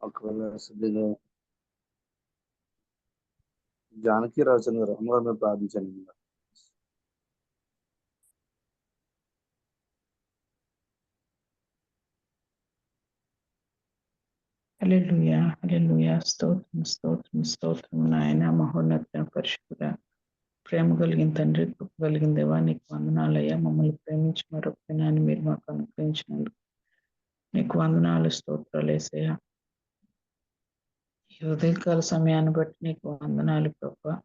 ఒకవేళ సుద్దిలో జానకి రాజన్ గారు అమ్మగారిని ప్రార్థించండి. హల్లెలూయా హల్లెలూయా. స్తోత్రం స్తోత్రం స్తోత్రం నాయన. మహోన్నత పరిశుద్ధ ప్రేమ కలిగిన తండ్రి, కృప కలిగిన దేవా, నీకు వందనాలయ్యా. మమ్మల్ని ప్రేమించి మరొక దినాన్ని మీరు మాకు అనుగ్రహించినందుకు నీకు వందనాలు, స్తోత్రాలు యేసయ్యా. ఈ ఉదయకాల సమయాన్ని బట్టి నీకు వందనాలు ప్రభా.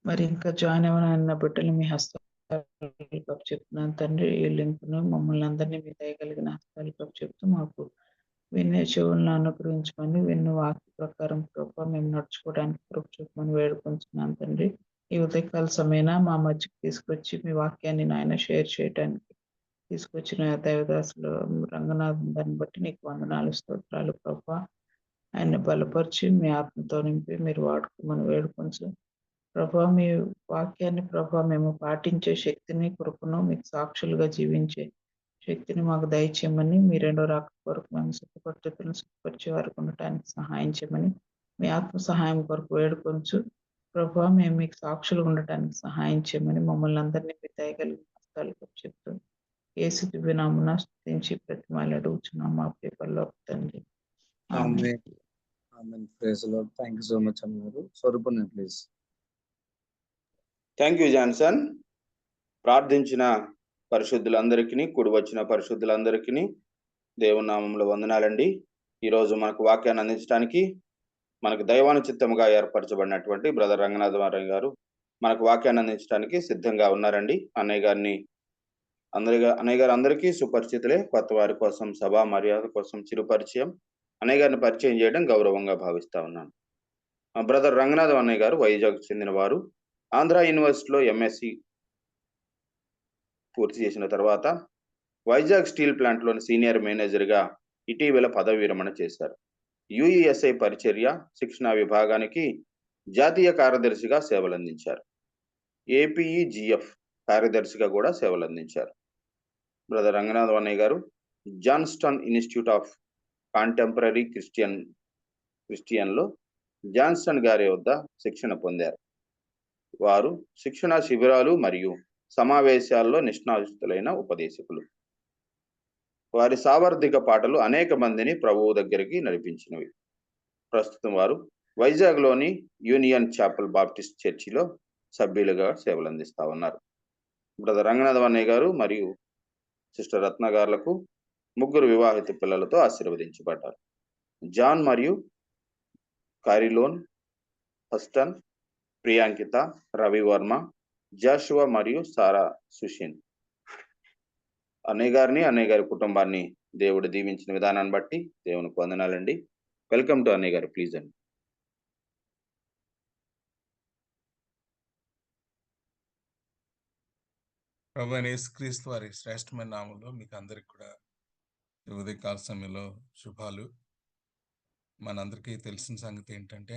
మరి ఇంకా జాయిన్ అవ్వనన్న బిడ్డలు మీ హస్తాలు చెప్తున్నాను తండ్రి. ఈ లింక్ను మమ్మల్ని అందరినీ మీ దయగలిగిన హస్తాలు చెప్తూ మాకు వినే చెవులను అనుగ్రహించమని, విన్న వాక్య ప్రకారం ప్రభా మేము నడుచుకోవడానికి కృప చూపమని వేడుకుంటున్నాను తండ్రి. ఈ ఉదయకాల సమయన మా మధ్యకి తీసుకొచ్చి మీ వాక్యాన్ని నాయన షేర్ చేయడానికి తీసుకొచ్చిన దైవదాసులు రంగనాథన్ దాన్ని బట్టి నీకు వందనాలు, స్తోత్రాలు ప్రభా. ఆయన బలపరిచి మీ ఆత్మతో నింపి మీరు వాడుకోమని వేడుకొంచు ప్రభా. మీ వాక్యాన్ని ప్రభా మేము పాటించే శక్తిని, కృపను, మీకు సాక్షులుగా జీవించే శక్తిని మాకు దయచేయమని, మీ రెండో రాక కొరకు మేము సుఖపరిచే వరకు ఉండటానికి సహాయం చేయమని, మీ ఆత్మ సహాయం కొరకు వేడుకొంచు ప్రభా. మేము మీకు సాక్షులు ఉండటానికి సహాయం చేయమని మమ్మల్ని అందరినీ మీ దయగలిగిన హస్తాలకు చెప్తూ యేసు దివ్య నామమున స్తుతించి ప్రతిమాలు అడుగుచున్నాం మా పేపర్లో తండ్రి. Amen. Amen. Praise the lord. Thank you so much అమ్మగారు. Swarupana please. Thank you Johnson. ప్రార్థించిన పరిశుద్ధులందరికీ, కూడి వచ్చిన పరిశుద్ధులందరికీ దేవుని నామములో వందనాలండి. ఈరోజు మనకు వాక్యాన్ని అందించడానికి మనకు దైవానుచిత్తముగా ఏర్పరచబడినటువంటి బ్రదర్ రంగనాథరావు గారు మనకు వాక్యాన్ని అందించడానికి సిద్ధంగా ఉన్నారండి. అన్నయ్య గారు అందరికీ సుపరిచితులే. కొత్త వారి కోసం సభా మర్యాద కోసం చిరు పరిచయం. అన్నయ్య గారిని పరిచయం చేయడం గౌరవంగా భావిస్తా ఉన్నాను. బ్రదర్ రంగనాథం అన్నయ్య గారు వైజాగ్ చెందిన వారు. ఆంధ్ర యూనివర్సిటీలో ఎంఎస్సి పూర్తి చేసిన తర్వాత వైజాగ్ స్టీల్ ప్లాంట్ లోని సీనియర్ మేనేజర్ గా ఇటీవల పదవి విరమణ చేశారు. యుఈఎస్ఐ పరిచర్య శిక్షణ విభాగానికి జాతీయ కార్యదర్శిగా సేవలందించారు. ఏపీఈజిఎఫ్ కార్యదర్శిగా కూడా సేవలందించారు. బ్రదర్ రంగనాథ్ అన్నయ్య గారు జాన్స్టన్ ఇన్స్టిట్యూట్ ఆఫ్ కాంటెంపరీ క్రిస్టియన్లో జాన్సన్ గారి వద్ద శిక్షణ పొందారు. వారు శిక్షణ శిబిరాలు మరియు సమావేశాల్లో నిష్ణాతులైన ఉపదేశకులు. వారి సావర్ధిక పాటలు అనేక మందిని ప్రభువు దగ్గరికి నడిపించినవి. ప్రస్తుతం వారు వైజాగ్లోని యూనియన్ చాపల్ బాప్టిస్ట్ చర్చిలో సభ్యులుగా సేవలందిస్తా ఉన్నారు. బ్రదర్ రంగనాథ్ అన్నయ్య గారు మరియు సిస్టర్ రత్న గారులకు 3 వివాహిత పిల్లలతో ఆశీర్వదించబడ్డారు. జాన్ మరియు కారిలోన్, హస్టన్, ప్రియాంకిత, రవివర్మ, జాషువా మరియు సారా సుషిన్. అన్నయ్య గారి కుటుంబాన్ని దేవుడు దీవించిన విధానాన్ని బట్టి దేవునికి వందనాలండి. వెల్కమ్ టు అన్నయ్య గారు, ప్లీజ్ అండి. ప్రభువైన యేసుక్రీస్తు వారి శ్రేష్టమైన నామంలో మీకు అందరికి కూడా ఉదయకాల సమయంలో శుభాలు. మనందరికీ తెలిసిన సంగతి ఏంటంటే,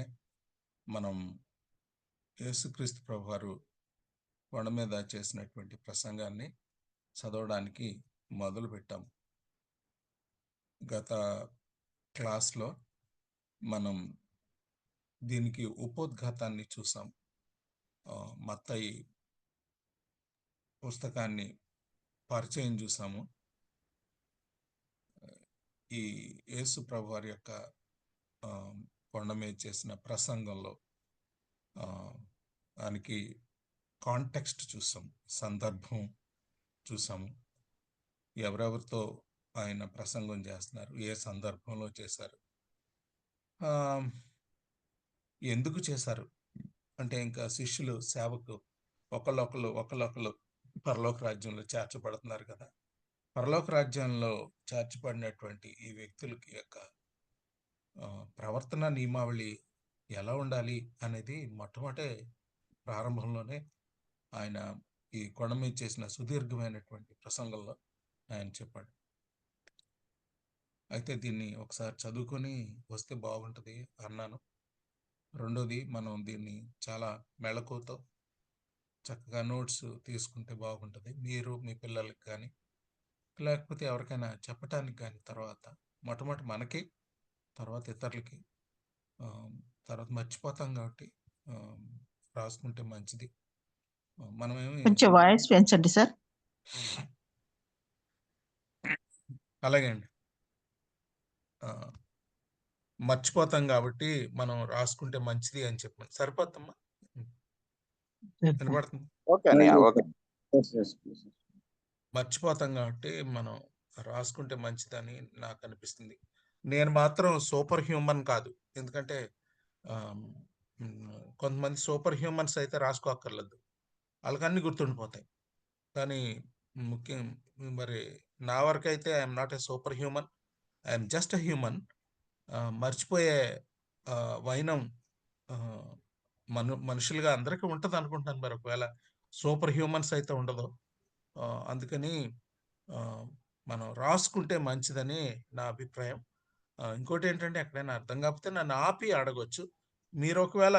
మనం యేసుక్రీస్తు ప్రభు వారు కొండ మీద చేసినటువంటి ప్రసంగాన్ని చదవడానికి మొదలు పెట్టాం. గత క్లాస్లో మనం దీనికి ఉపోద్ఘాతాన్ని చూసాం. మత్తయి పుస్తకాన్ని పరిచయం చూసాము. ఈ యేసు ప్రభు వారి యొక్క కొండ మీద చేసిన ప్రసంగంలో దానికి కాంటెక్స్ట్ చూసాం, సందర్భం చూసాము. ఎవరెవరితో ఆయన ప్రసంగం చేస్తున్నారు, ఏ సందర్భంలో చేశారు, ఎందుకు చేశారు అంటే, ఇంకా శిష్యులు సేవకు ఒకళ్ళొకళ్ళు పరలోక రాజ్యంలో చేర్చబడుతున్నారు కదా. పరలోక రాజ్యంలో చేర్చబడినటువంటి ఈ వ్యక్తులకి యొక్క ప్రవర్తన నియమావళి ఎలా ఉండాలి అనేది మొట్టమొదటి ప్రారంభంలోనే ఆయన ఈ కొండ మీద చేసిన సుదీర్ఘమైనటువంటి ప్రసంగంలో ఆయన చెప్పాడు. అయితే దీన్ని ఒకసారి చదువుకొని వస్తే బాగుంటుంది అన్నాను. రెండోది, మనం దీన్ని చాలా మెళకువతో చక్కగా నోట్స్ తీసుకుంటే బాగుంటుంది. మీరు మీ పిల్లలకి కానీ లేకపోతే ఎవరికైనా చెప్పటానికి కానీ తర్వాత మొట్టమొదటి మనకి తర్వాత ఇతరులకి తర్వాత మర్చిపోతాం కాబట్టి రాసుకుంటే మంచిది. మనమేమి కొంచెం వాయిస్ పెంచండి సార్. అలాగే అండి. మర్చిపోతాం కాబట్టి మనం రాసుకుంటే మంచిది అని చెప్పాను. సరిపోద్దమ్మా? వినపడుతుంది? ఓకే అన్నయ్య, ఓకే. మర్చిపోతాం కాబట్టి మనం రాసుకుంటే మంచిదని నాకు అనిపిస్తుంది. నేను మాత్రం సూపర్ హ్యూమన్ కాదు. ఎందుకంటే కొంతమంది సూపర్ హ్యూమన్స్ అయితే రాసుకోక్కర్లేదు, వాళ్ళకి అన్ని గుర్తుండిపోతాయి. కానీ ముఖ్యం మరి నా వరకు అయితే I'm not a super human, I'm just a human. మర్చిపోయే వైనం మనుషులుగా అందరికీ ఉంటుంది అనుకుంటున్నాను. మరి ఒకవేళ సూపర్ హ్యూమన్స్ అయితే ఉండదు. అందుకని మనం రాసుకుంటే మంచిదని నా అభిప్రాయం. ఇంకోటి ఏంటంటే, ఎక్కడైనా అర్థం కాకపోతే నన్ను ఆపి అడగొచ్చు. మీరు ఒకవేళ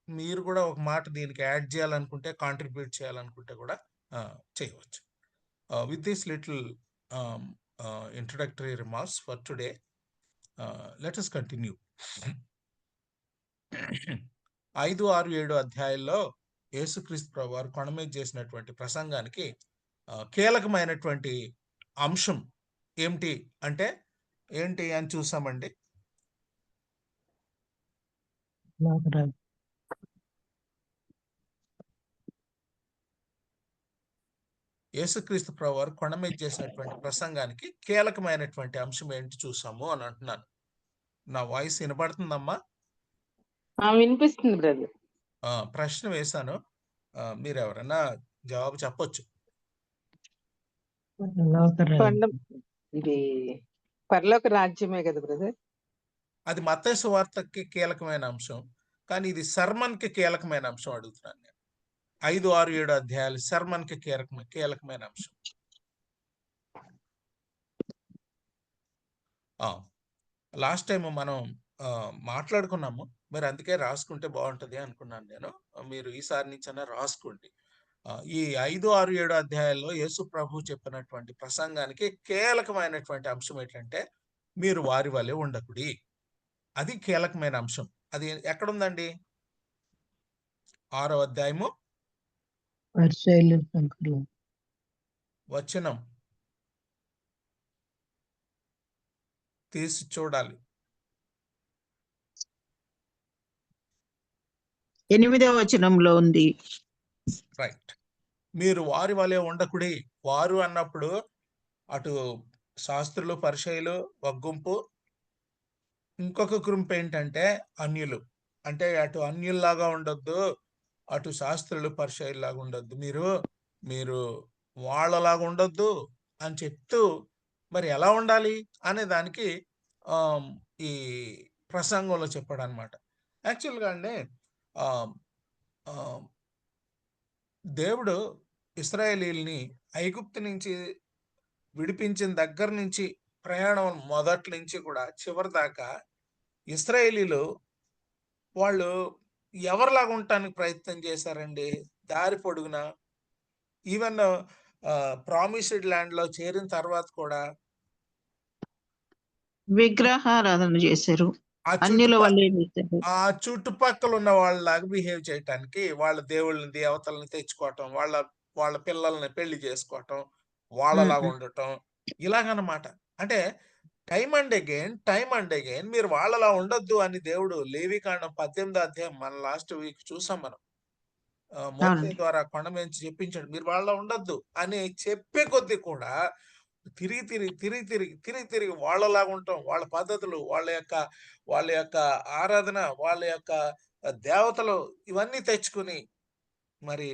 మీరు కూడా ఒక మాట దీనికి యాడ్ చేయాలనుకుంటే, కాంట్రిబ్యూట్ చేయాలనుకుంటే కూడా చేయవచ్చు. With this little introductory remarks for today, let us continue. 5, 6, 7 అధ్యాయాల్లో యేసుక్రీస్తు ప్రభువారు కొండ మీద చేసినటువంటి ప్రసంగానికి కీలకమైనటువంటి అంశం ఏమిటి అంటే ఏంటి అని చూసామండి. యేసుక్రీస్తు ప్రభువారు కొండ మీద చేసినటువంటి ప్రసంగానికి కీలకమైనటువంటి అంశం ఏంటి చూసాము అని అంటున్నాను. నా వాయిస్ వినపడుతుందమ్మా? వినిపిస్తుంది బ్రదర్. ప్రశ్న వేశాను, మీరు ఎవరైనా జవాబు చెప్పొచ్చు. ఇది పరలోక రాజ్యమే కదా బ్రదర్? అది మత్తయి సువార్తకి కీలకమైన అంశం, కానీ ఇది సర్మన్ కి కీలకమైన అంశం అడుగుతున్నాను నేను. 5, 6, 7 అధ్యాయాలు సర్మన్ కి కీలకమైన అంశం. లాస్ట్ టైం మనం మాట్లాడుకున్నాము, మరి అందుకే రాసుకుంటే బాగుంటది అనుకున్నాను నేను. మీరు ఈసారి నుంచైనా రాసుకోండి. ఈ 5, 6, 7 అధ్యాయాల్లో యేసు ప్రభు చెప్పినటువంటి ప్రసంగానికి కీలకమైనటువంటి అంశం ఏంటంటే, మీరు వారి వలె ఉండకుడి. అది కీలకమైన అంశం. అది ఎక్కడుందండి? 6వ అధ్యాయము వచనం తీసి చూడాలి. 8వ వచనంలో ఉంది. రైట్. మీరు వారి వలె ఉండకుడి. వారు అన్నప్పుడు అటు శాస్త్రులు, పరిసయ్యులు ఒక గుంపు, ఇంకొక గుంపు ఏంటంటే అన్యులు. అంటే అటు అన్యుల్లాగా ఉండొద్దు, అటు శాస్త్రులు, పరిసయ్యుల్లాగా ఉండొద్దు, మీరు వాళ్ళలాగా ఉండొద్దు అని చెప్తూ, మరి ఎలా ఉండాలి అనే దానికి ఈ ప్రసంగంలో చెప్పాడు అనమాట. యాక్చువల్గా అండి, దేవుడు ఇశ్రాయేలీల్ని ఐగుప్తు నుంచి విడిపించిన దగ్గర నుంచి, ప్రయాణం మొదటి నుంచి కూడా చివరి దాకా ఇశ్రాయేలీలు వాళ్ళు ఎవరిలాగా ఉండటానికి ప్రయత్నం చేశారండి? దారి పొడుగున, ఈవెన్ ప్రామిస్డ్ ల్యాండ్ లో చేరిన తర్వాత కూడా విగ్రహారాధన చేశారు. ఆ చుట్టుపక్కల ఉన్న వాళ్ళలాగా బిహేవ్ చేయటానికి, వాళ్ళ దేవుళ్ళని, దేవతల్ని తెచ్చుకోవటం, వాళ్ళ పిల్లల్ని పెళ్లి చేసుకోవటం, వాళ్ళలాగా ఉండటం, ఇలాగనమాట. అంటే టైం అండ్ అగైన్ మీరు వాళ్ళలా ఉండొద్దు అని దేవుడు లేవికాండం 18వ అధ్యాయం మన లాస్ట్ వీక్ చూసాం మనం. మోసే ద్వారా కొండ మీద చెప్పించాడు, మీరు వాళ్ళ ఉండొద్దు అని చెప్పే కొద్దీ కూడా తిరిగి వాళ్ళలాగా ఉంటాం. వాళ్ళ పద్ధతులు, వాళ్ళ యొక్క ఆరాధన, వాళ్ళ యొక్క దేవతలు ఇవన్నీ తెచ్చుకుని మరి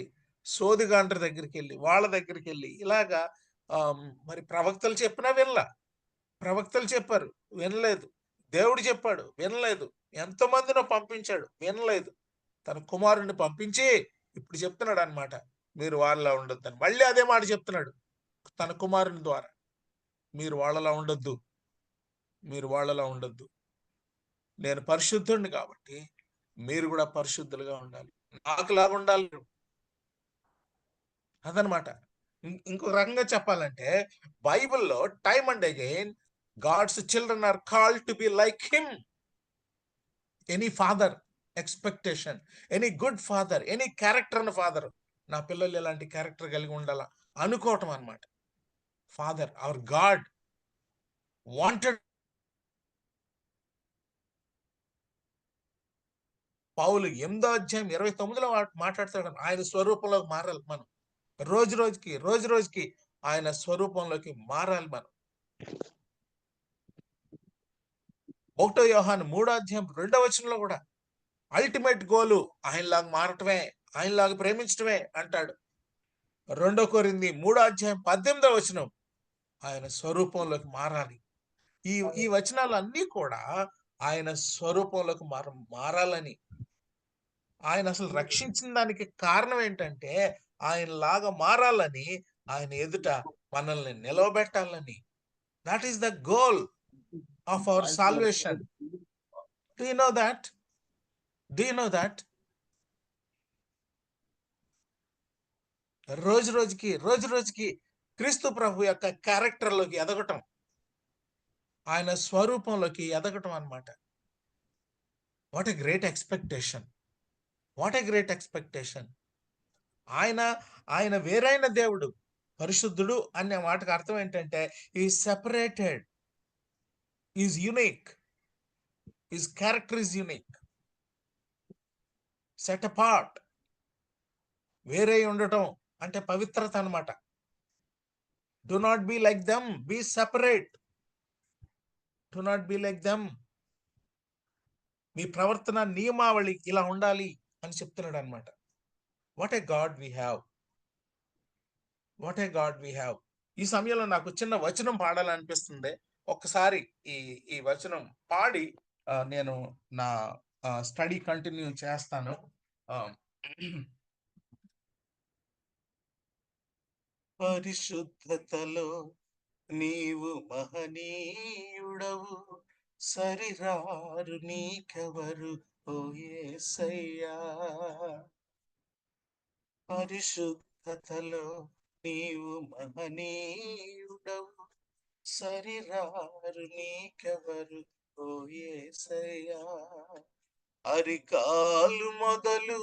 సోదిగాండ్ర దగ్గరికి వెళ్ళి, వాళ్ళ దగ్గరికి వెళ్ళి ఇలాగా మరి ప్రవక్తలు చెప్పినా ప్రవక్తలు చెప్పారు, వినలేదు. దేవుడు చెప్పాడు, వినలేదు. ఎంతమందినో పంపించాడు, వినలేదు. తన కుమారుడిని పంపించి ఇప్పుడు చెప్తున్నాడు అనమాట, మీరు వాళ్ళలా ఉండొద్దని. మళ్ళీ అదే మాట చెప్తున్నాడు తన కుమారుని ద్వారా, మీరు వాళ్ళలా ఉండొద్దు, నేను పరిశుద్ధుడిని కాబట్టి మీరు కూడా పరిశుద్ధులుగా ఉండాలి, నాకులాగా ఉండాలి అదనమాట. ఇంకొక రకంగా చెప్పాలంటే, బైబిల్లో time and again God's children are called to be like him. Any father expectation, any good father, any character అన్న ఫాదర్, నా పిల్లలు ఇలాంటి క్యారెక్టర్ కలిగి ఉండాలా అనుకోవటం అన్నమాట. Father, our God wanted. Paul 8వ అధ్యాయం 29లో మాట్లాడతాడు, ఆయన స్వరూపంలోకి మారాలి మనం. రోజు రోజుకి ఆయన స్వరూపంలోకి మారాలి మనం. 1 యోహాను 3వ అధ్యాయం 2వ వచనంలో కూడా అల్టిమేట్ గోలు ఆయనలాగా మారటమే, ఆయనలాగా ప్రేమించటమే అంటాడు. 2 కొరింథీ 3వ అధ్యాయం 18వ వచనం ఆయన స్వరూపంలోకి మారాలి. ఈ వచనాలు అన్నీ కూడా ఆయన స్వరూపంలోకి మారాలని, ఆయన అసలు రక్షించిన దానికి కారణం ఏంటంటే ఆయనలాగా మారాలని, ఆయన ఎదుట మనల్ని నిలవబెట్టాలని. That is the goal of our salvation. Do you know that? Do you know that? రోజు రోజుకి క్రీస్తు ప్రభు యొక్క క్యారెక్టర్లోకి ఎదగటం, ఆయన స్వరూపంలోకి ఎదగటం అన్నమాట. What a great expectation, what a great expectation. ఆయన వేరైన దేవుడు, పరిశుద్ధుడు అనే మాటకు అర్థం ఏంటంటే ఈ separated, is unique, his character is unique, set apart. వేరే ఉండటం అంటే పవిత్రత అన్నమాట. Do not be like them, be separate. Do not be like them. మీ ప్రవర్తన నియమావళి ఇలా ఉండాలి అని చెప్తున్నాడు అన్నమాట. What a God we have, what a God we have. ఈ సమయంలో నాకు చిన్న వచనం పాడాలనిపిస్తుంది. ఒక్కసారి ఈ వచనం పాడి నేను నా స్టడీ కంటిన్యూ చేస్తాను. పరిశుద్ధతలో నీవు మహనీయుడవు, సరిరారు నీకెవరు ఓ యేసయ్యా. పరిశుద్ధతలో నీవు మహనీయుడవు, సరిరారు నీకెవరు ఓ యేసయ్యా. అరికాలు మొదలు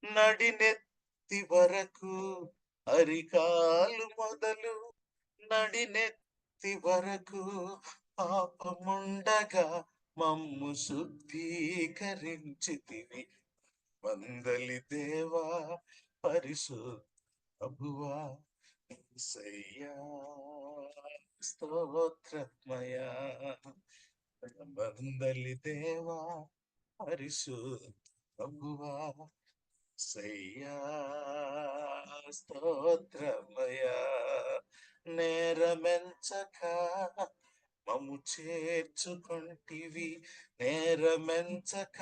నడినెత్తి వరకు, అరికాలు మొదలు నడినెత్తి వరకు, పాపముండగా మమ్ము శుద్ధీకరించితివి. వందలి దేవా పరిశుద్ధ ప్రభువా యేసయ్యా, స్తోత్రమయా. వందలి దేవా పరిశుద్ధ ప్రభువా యేసయ్యా, స్తోత్రమయా. నేరమెంచక మమ్ము చేర్చుకొంటివి, నేరమెంచక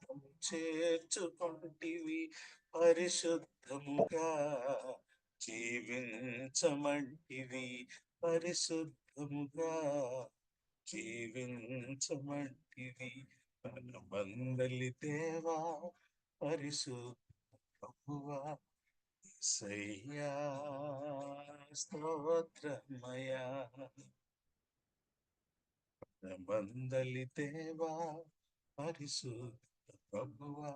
మమ్ము చేర్చుకొంటివి. పరిశుద్ధముగా జీవించమంటివి, పరిశుద్ధముగా జీవించమంటివి. వందలి దేవా పరిశుద్ధ ప్రభువా యేసయ్యా, స్తోత్రమయా. వందలి దేవా పరిశుద్ధ ప్రభువా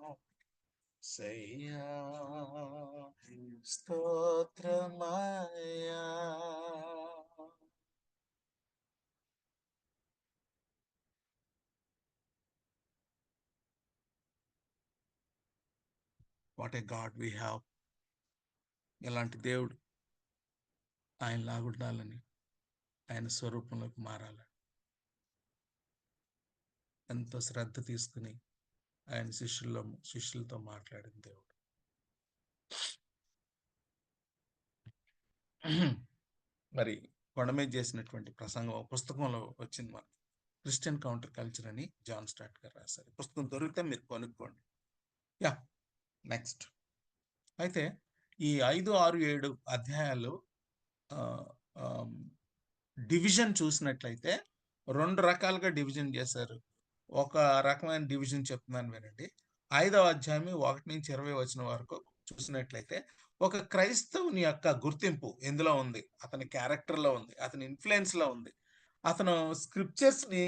యేసయ్యా, స్తోత్రమయా. What a God we have. ఇలాంటి దేవుడు, ఆయన లాగుండాలని, ఆయన స్వరూపంలోకి మారాలని ఎంతో శ్రద్ధ తీసుకుని ఆయన శిష్యులతో మాట్లాడిన దేవుడు. మరి కొండ మీద చేసినటువంటి ప్రసంగం పుస్తకంలో వచ్చింది. మన క్రిస్టియన్ కౌంటర్ కల్చర్ అని జాన్ స్టార్ట్ గారు రాశారు. పుస్తకం దొరికితే మీరు కొనుక్కోండి. నెక్స్ట్ అయితే ఈ 5, 6, 7 అధ్యాయాలు డివిజన్ చూసినట్లయితే 2 రకాలుగా డివిజన్ చేశారు. ఒక రకమైన డివిజన్ చెప్తున్నాను వినండి. 5వ అధ్యాయం 1 నుంచి 20 వచనం వరకు చూసినట్లయితే ఒక క్రైస్తవుని యొక్క గుర్తింపు ఎందులో ఉంది, అతని క్యారెక్టర్లో ఉంది, అతని ఇన్ఫ్లుయెన్స్ లో ఉంది. అతను స్క్రిప్చర్స్ ని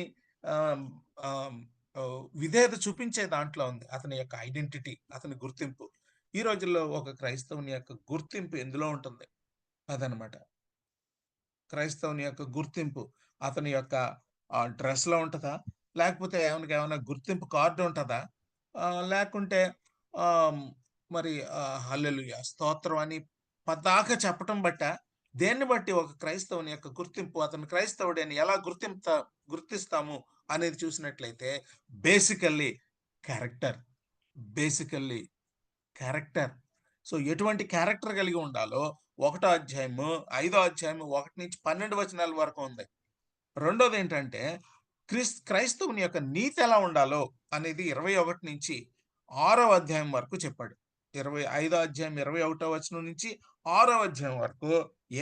విధేయత చూపించే దాంట్లో ఉంది అతని యొక్క ఐడెంటిటీ, అతని గుర్తింపు. ఈ రోజుల్లో ఒక క్రైస్తవుని యొక్క గుర్తింపు ఎందులో ఉంటుంది? అదనమాట. క్రైస్తవుని యొక్క గుర్తింపు అతని యొక్క డ్రెస్ లో ఉంటుందా, లేకపోతే ఏమైనా గుర్తింపు కార్డు ఉంటుందా, లేకుంటే ఆ, మరి హల్లెలూయా స్తోత్రం అని పద్దాక చెప్పటం బట్ట, దేన్ని బట్టి ఒక క్రైస్తవుని యొక్క గుర్తింపు, అతను క్రైస్తవుడు అని ఎలా గుర్తిస్తాము అనేది చూసినట్లయితే basically character. Basically character. So ఎటువంటి క్యారెక్టర్ కలిగి ఉండాలో 1వ అధ్యాయము 5వ అధ్యాయము 1 నుంచి 12 వచనాల వరకు ఉంది. రెండోది ఏంటంటే క్రైస్తవుని యొక్క నీతి ఎలా ఉండాలో అనేది 21 నుంచి 6వ అధ్యాయం వరకు చెప్పాడు. 5వ అధ్యాయం 21వ వచనం నుంచి 6వ అధ్యాయం వరకు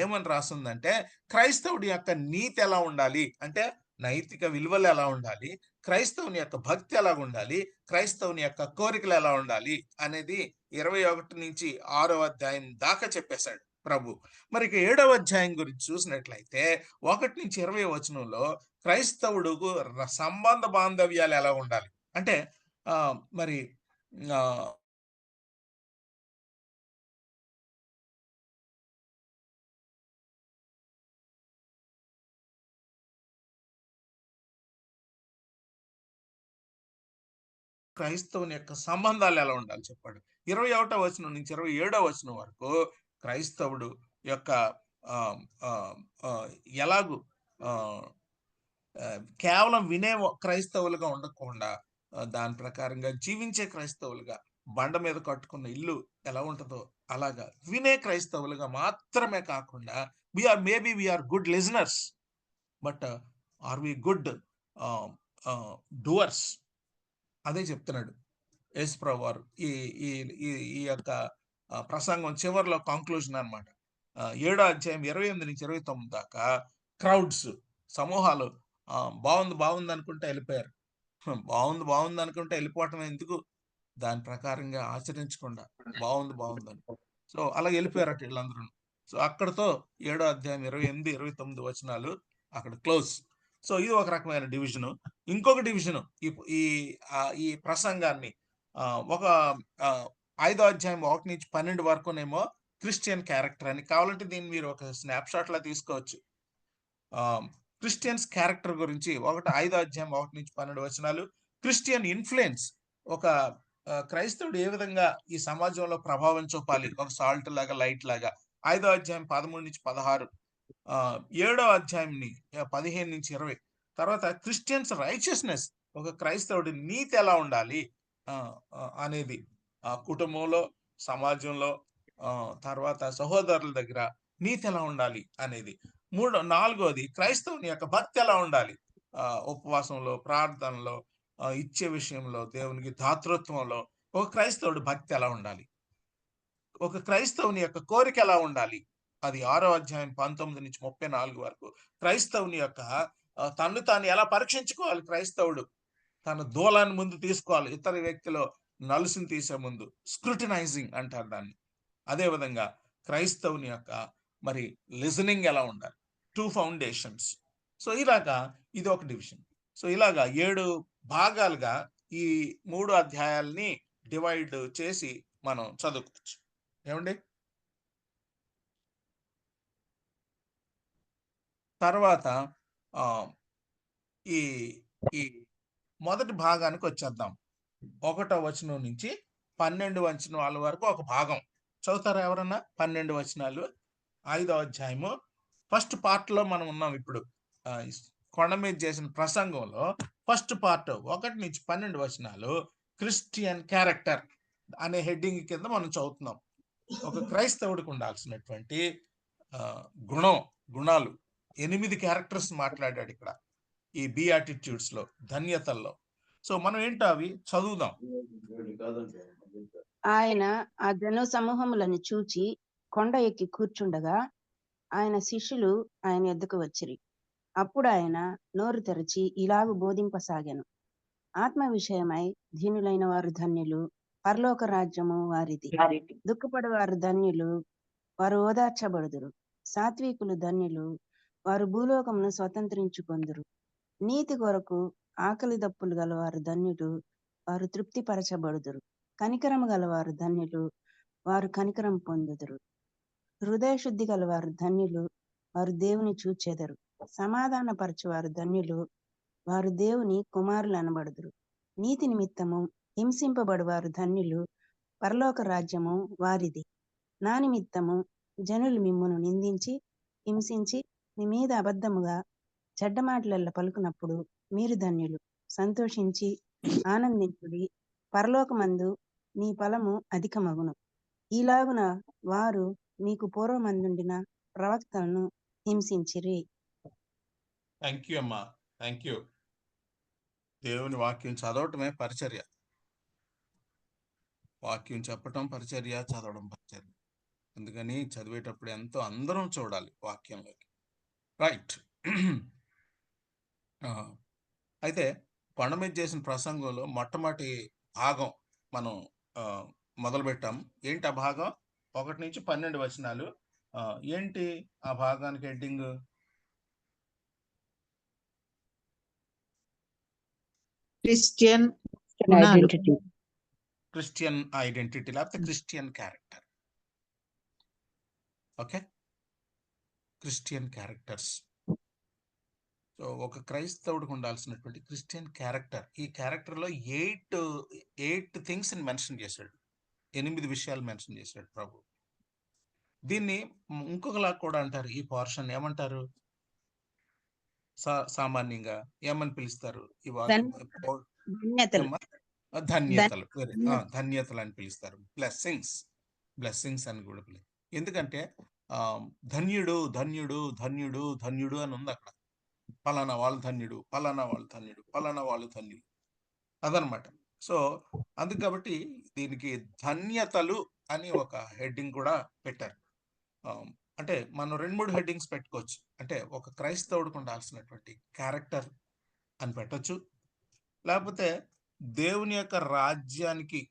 ఏమని రాస్తుందంటే క్రైస్తవుడి యొక్క నీతి ఎలా ఉండాలి అంటే నైతిక విలువలు ఎలా ఉండాలి, క్రైస్తవుని యొక్క భక్తి ఎలా ఉండాలి, క్రైస్తవుని యొక్క కోరికలు ఎలా ఉండాలి అనేది 21 నుంచి 6వ అధ్యాయం దాకా చెప్పేశాడు ప్రభు. మరి ఇక 7వ అధ్యాయం గురించి చూసినట్లయితే 1 నుంచి 20 వచనంలో క్రైస్తవుడు సంబంధ బాంధవ్యాలు ఎలా ఉండాలి అంటే మరి క్రైస్తవుని యొక్క సంబంధాలు ఎలా ఉండాలి చెప్పాడు. 21వ వచనం నుంచి 27వ వచనం వరకు క్రైస్తవుడు యొక్క ఎలాగూ కేవలం వినే క్రైస్తవులుగా ఉండకుండా దాని ప్రకారంగా జీవించే క్రైస్తవులుగా, బండ మీద కట్టుకున్న ఇల్లు ఎలా ఉంటుందో అలాగా వినే క్రైస్తవులుగా మాత్రమే కాకుండా we are good listeners, but are we good doers. అదే చెప్తున్నాడు యేసుప్రభు వారు ఈ యొక్క ప్రసంగం చివరిలో కంక్లూజన్ అనమాట. 7వ అధ్యాయం 28 నుంచి 29 దాకా క్రౌడ్స్, సమూహాలు బాగుంది అనుకుంటే వెళ్ళిపోయారు. బాగుంది అనుకుంటే వెళ్ళిపోవటం ఎందుకు, దాని ప్రకారంగా ఆచరించకుండా బాగుంది అని సో అలా వెళ్ళిపోయారట వీళ్ళందరూ. సో అక్కడతో 7వ అధ్యాయం 28, 29 వచనాలు అక్కడ క్లోజ్. సో ఇది ఒక రకమైన డివిజను. ఇంకొక డివిజను ఈ ప్రసంగాన్ని ఒక 5వ అధ్యాయం 1 నుంచి 12 వరకునేమో క్రిస్టియన్ క్యారెక్టర్ అని, కావాలంటే దీన్ని మీరు ఒక స్నాప్ షాట్ లా తీసుకోవచ్చు. క్రిస్టియన్స్ క్యారెక్టర్ గురించి 5వ అధ్యాయం 1 నుంచి 12 వచనాలు. క్రిస్టియన్ ఇన్ఫ్లుయెన్స్, ఒక క్రైస్తవుడు ఏ విధంగా ఈ సమాజంలో ప్రభావం చూపాలి, ఒక సాల్ట్ లాగా, లైట్ లాగా. 5వ అధ్యాయం 13 నుంచి 16, 7వ అధ్యాయంని 15 నుంచి 20. తర్వాత క్రిస్టియన్స్ రైచియస్నెస్, ఒక క్రైస్తవుడి నీతి ఎలా ఉండాలి అనేది కుటుంబంలో, సమాజంలో, తర్వాత సహోదరుల దగ్గర నీతి ఎలా ఉండాలి అనేది. 4వది క్రైస్తవుని యొక్క భక్తి ఎలా ఉండాలి, ఉపవాసంలో, ప్రార్థనలో, ఇచ్చే విషయంలో, దేవునికి దాతృత్వంలో ఒక క్రైస్తవుడి భక్తి ఎలా ఉండాలి, ఒక క్రైస్తవుని యొక్క కోరిక ఎలా ఉండాలి, అది 6వ అధ్యాయం 19 నుంచి 34 వరకు. క్రైస్తవుని యొక్క తను తాను ఎలా పరీక్షించుకోవాలి, క్రైస్తవుడు తన దూలాన్ని ముందు తీసుకోవాలి, ఇతర వ్యక్తిలో నలుసుని తీసే ముందు స్క్రూటినైజింగ్ అంటారు దాన్ని. అదేవిధంగా క్రైస్తవుని యొక్క మరి లిజనింగ్ ఎలా ఉండాలి, 2 ఫౌండేషన్స్. సో ఇలాగా ఇది ఒక డివిజన్. సో ఇలాగా 7 భాగాలుగా ఈ 3 అధ్యాయాల్ని డివైడ్ చేసి మనం చదువుకోవచ్చు. ఏమండి? తర్వాత ఈ ఈ మొదటి భాగానికి వచ్చేద్దాం. 1వ వచనం నుంచి 12 వచనాల వరకు ఒక భాగం చదువుతారా ఎవరన్నా? 12 వచనాలు 5వ అధ్యాయము ఫస్ట్ పార్ట్ లో మనం ఉన్నాం. ఇప్పుడు కొండ మీద చేసిన ప్రసంగంలో ఫస్ట్ పార్ట్ 1 నుంచి 12 వచనాలు క్రిస్టియన్ క్యారెక్టర్ అనే హెడ్డింగ్ కింద మనం చదువుతున్నాం. ఒక క్రైస్తవుడికి ఉండాల్సినటువంటి గుణాలు 8 క్యారెక్టర్స్ మాట్లాడాడు ఇక్కడ ఈ బీయాటిట్యూడ్స్ లో, ధన్యతల్లో. సో మనం ఏంటో అవి చదువుదాం. ఆయన ఆ జన సమూహములను చూచి కొండ ఎక్కి కూర్చుండగా ఆయన శిష్యులు ఆయన ఎద్దుకు వచ్చిరి. అప్పుడు ఆయన నోరు తెరచి ఇలాగు బోధింపసాగాను. ఆత్మ విషయమై దీనులైన వారు ధన్యులు, పరలోక రాజ్యము వారిది. దుఃఖపడు వారు ధన్యులు, వారు ఓదార్చబడుదురు. సాత్వికులు ధన్యులు, వారు భూలోకమును స్వతంత్రించుకొందురు. నీతి కొరకు ఆకలి దప్పులు గలవారు ధన్యులు, వారు తృప్తిపరచబడుదురు. కనికరము గలవారు ధన్యులు, వారు కనికరం పొందుదురు. హృదయ శుద్ధి గలవారు ధన్యులు, వారు దేవుని చూచెదరు. సమాధానపరచువారు ధన్యులు, వారు దేవుని కుమారులు అనబడుదురు. నీతి నిమిత్తము హింసింపబడువారు ధన్యులు, పరలోక రాజ్యము వారిది. నా నిమిత్తము జనులు మిమ్మును నిందించి హింసించి మీ మీద అబద్ధముగా చెడ్డ మాటలెల్ల పలుకునప్పుడు మీరు ధన్యులు. సంతోషించి ఆనందించుడి, పరలోకమందు మీ ఫలము అధికమగును. ఈలాగున వారు మీకు పూర్వమందుండిన ప్రవక్తలను హింసించిరి. థ్యాంక్ యూ అమ్మా, థ్యాంక్ యూ. దేవుని వాక్యం చదవటమే పరిచర్య. వాక్యం చెప్పటం పరిచర్య, చదవడం పరిచర్య. అందుకని చదివేటప్పుడు ఎంతో అందరం చూడాలి వాక్యంలోకి. రైట్. అయితే కొండ మీద చేసిన ప్రసంగంలో మొట్టమొదటి భాగం మనం మొదలు పెట్టాం. ఏంటి ఆ భాగం? 1 నుంచి 12 వచనాలు. ఏంటి ఆ భాగానికి heading? Christian identity, Christian identity లేకపోతే Christian character. Okay, Christian characters. So ఒక క్రైస్తవుడికి ఉండాల్సినటువంటి క్రిస్టియన్ క్యారెక్టర్. ఈ క్యారెక్టర్లో 8 థింగ్స్ మెన్షన్ చేశాడు. 8 విషయాలు మెన్షన్ చేశాడు ప్రభు. దీన్ని ఇంకొకలా కూడా అంటారు. ఈ పోర్షన్ ఏమంటారు? సామాన్యంగా ఏమని పిలుస్తారు? ఈ వాక్యం ధన్యతలు. ధన్యతలు అని పిలుస్తారు. బ్లెస్సింగ్స్ అని కూడా పిలుస్తారు. ఎందుకంటే ధన్యుడు ధన్యుడు ధన్యుడు ధన్యుడు అని ఉంది అక్కడ. పలానా వాళ్ళు ధన్యుడు, పలానా వాళ్ళు ధన్యుడు, పలానా వాళ్ళు ధన్యుడు, అదనమాట. సో అందుకు కాబట్టి దీనికి ధన్యతలు అని ఒక హెడ్డింగ్ కూడా పెట్టారు. అంటే మనం 2-3 హెడ్డింగ్స్ పెట్టుకోవచ్చు. అంటే ఒక క్రైస్తవుడికి ఉండాల్సినటువంటి క్యారెక్టర్ అని పెట్టచ్చు, లేకపోతే దేవుని యొక్క రాజ్యానికి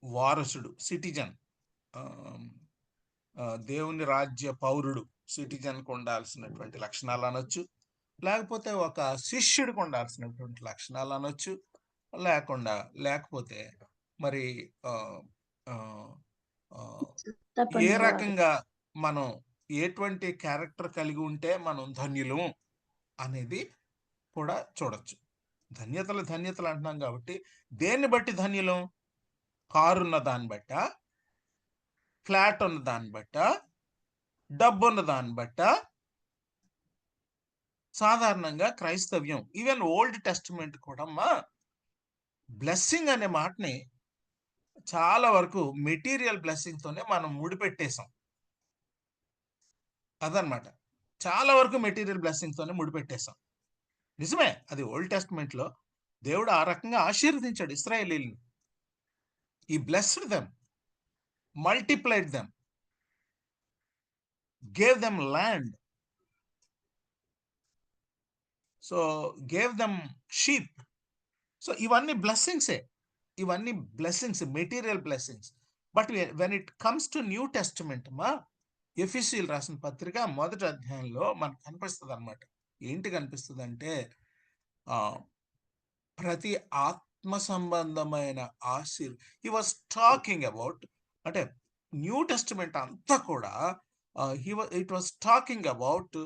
వారసుడు, సిటిజన్, దేవుని రాజ్య పౌరుడు, సిటిజన్కు ఉండాల్సినటువంటి లక్షణాలు అనొచ్చు, లేకపోతే ఒక శిష్యుడికి ఉండాల్సినటువంటి లక్షణాలు అనొచ్చు, లేకపోతే మరి ఏ రకంగా మనం ఎటువంటి క్యారెక్టర్ కలిగి ఉంటే మనం ధన్యులు అనేది కూడా చూడొచ్చు. ధన్యతలు అంటున్నాం కాబట్టి దేన్ని బట్టి ధన్యులం? కారు ఉన్న దాన్ని బట్ట, ఫ్లాట్ ఉన్న దాన్ని బట్ట, డబ్బు ఉన్న దాన్ని బట్ట? సాధారణంగా క్రైస్తవ్యం, ఈవెన్ ఓల్డ్ టెస్టిమెంట్ కూడా బ్లెస్సింగ్ అనే మాటని చాలా వరకు మెటీరియల్ బ్లెస్సింగ్ తోనే మనం ముడిపెట్టేశాం. అదనమాట, చాలా వరకు మెటీరియల్ బ్లెస్సింగ్ తోనే ముడిపెట్టేశాం. నిజమే, అది ఓల్డ్ టెస్టిమెంట్ లో దేవుడు ఆ రకంగా ఆశీర్వదించాడు ఇశ్రాయేలీయులను. He blessed them, multiplied them, gave them land, so gave them sheep. So ఇవన్నీ బ్లెస్సింగ్సే, ఇవన్నీ blessings, material blessings. But when it comes to New Testament ఎఫెసీయులు రాసిన పత్రిక 1వ అధ్యాయంలో మనకు కనిపిస్తుంది అనమాట. ఏంటి కనిపిస్తుంది అంటే ప్రతి ఆత్మ సంబంధమైన హీ వాజ్ టాకింగ్ అబౌట్, అంటే న్యూ టెస్టిమెంట్ అంతా కూడా it was talking about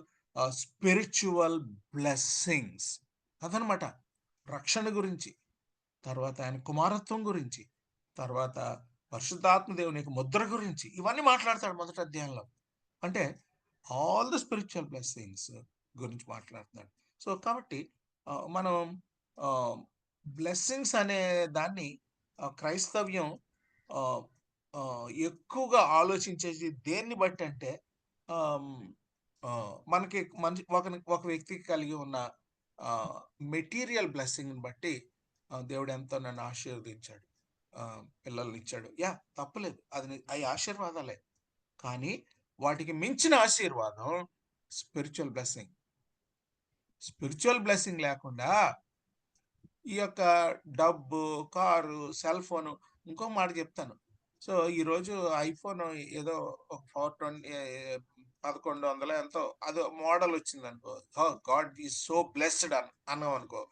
spiritual blessings. అదనమాట, రక్షణ గురించి, తర్వాత ఆయన కుమారత్వం గురించి, తర్వాత పరిశుద్ధాత్మ దేవుని యొక్క ముద్ర గురించి, ఇవన్నీ మాట్లాడతాడు 1వ అధ్యాయంలో. అంటే ఆల్ ద స్పిరిచువల్ బ్లెస్సింగ్స్ గురించి మాట్లాడుతున్నాడు. సో కాబట్టి మనం బ్లెస్సింగ్స్ అనే దాన్ని క్రైస్తవ్యం ఎక్కువగా ఆలోచించేది దేన్ని బట్టి అంటే మనకి ఒక వ్యక్తికి కలిగి ఉన్న మెటీరియల్ బ్లెస్సింగ్ని బట్టి దేవుడు ఎంతో నన్ను ఆశీర్వదించాడు, పిల్లల్ని ఇచ్చాడు. తప్పలేదు, అవి ఆశీర్వాదాలే. కానీ వాటికి మించిన ఆశీర్వాదం స్పిరిచువల్ బ్లెస్సింగ్. స్పిరిచువల్ బ్లెస్సింగ్ లేకుండా ఈ యొక్క డబ్బు, కారు, సెల్ ఫోను, ఇంకో మాట చెప్తాను. సో ఈరోజు ఐఫోన్ ఏదో ఒక 1100 ఎంతో అది మోడల్ వచ్చింది అనుకో, గాడ్ ఈజ్ సో బ్లెస్డ్ అన్నాం అనుకో,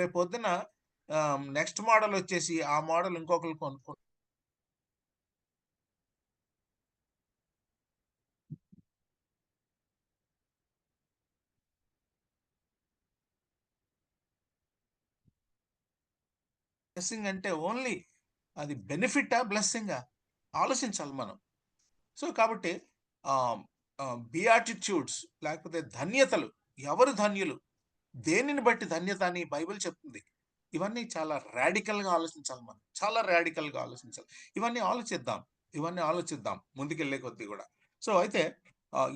రేపొద్దున నెక్స్ట్ మోడల్ వచ్చేసి ఆ మోడల్ ఇంకొకరు కొనుక్కో బ్లెస్సింగ్ అంటే ఓన్లీ అది బెనిఫిటా బ్లెస్సింగా ఆలోచించాలి మనం. సో కాబట్టి బియాటిట్యూడ్స్ లేకపోతే ధన్యతలు, ఎవరు ధన్యులు, దేనిని బట్టి ధన్యత అని బైబిల్ చెప్తుంది. ఇవన్నీ చాలా రాడికల్గా ఆలోచించాలి మనం, చాలా రాడికల్గా ఆలోచించాలి. ఇవన్నీ ఆలోచిద్దాం ముందుకెళ్లే కొద్దీ కూడా. సో అయితే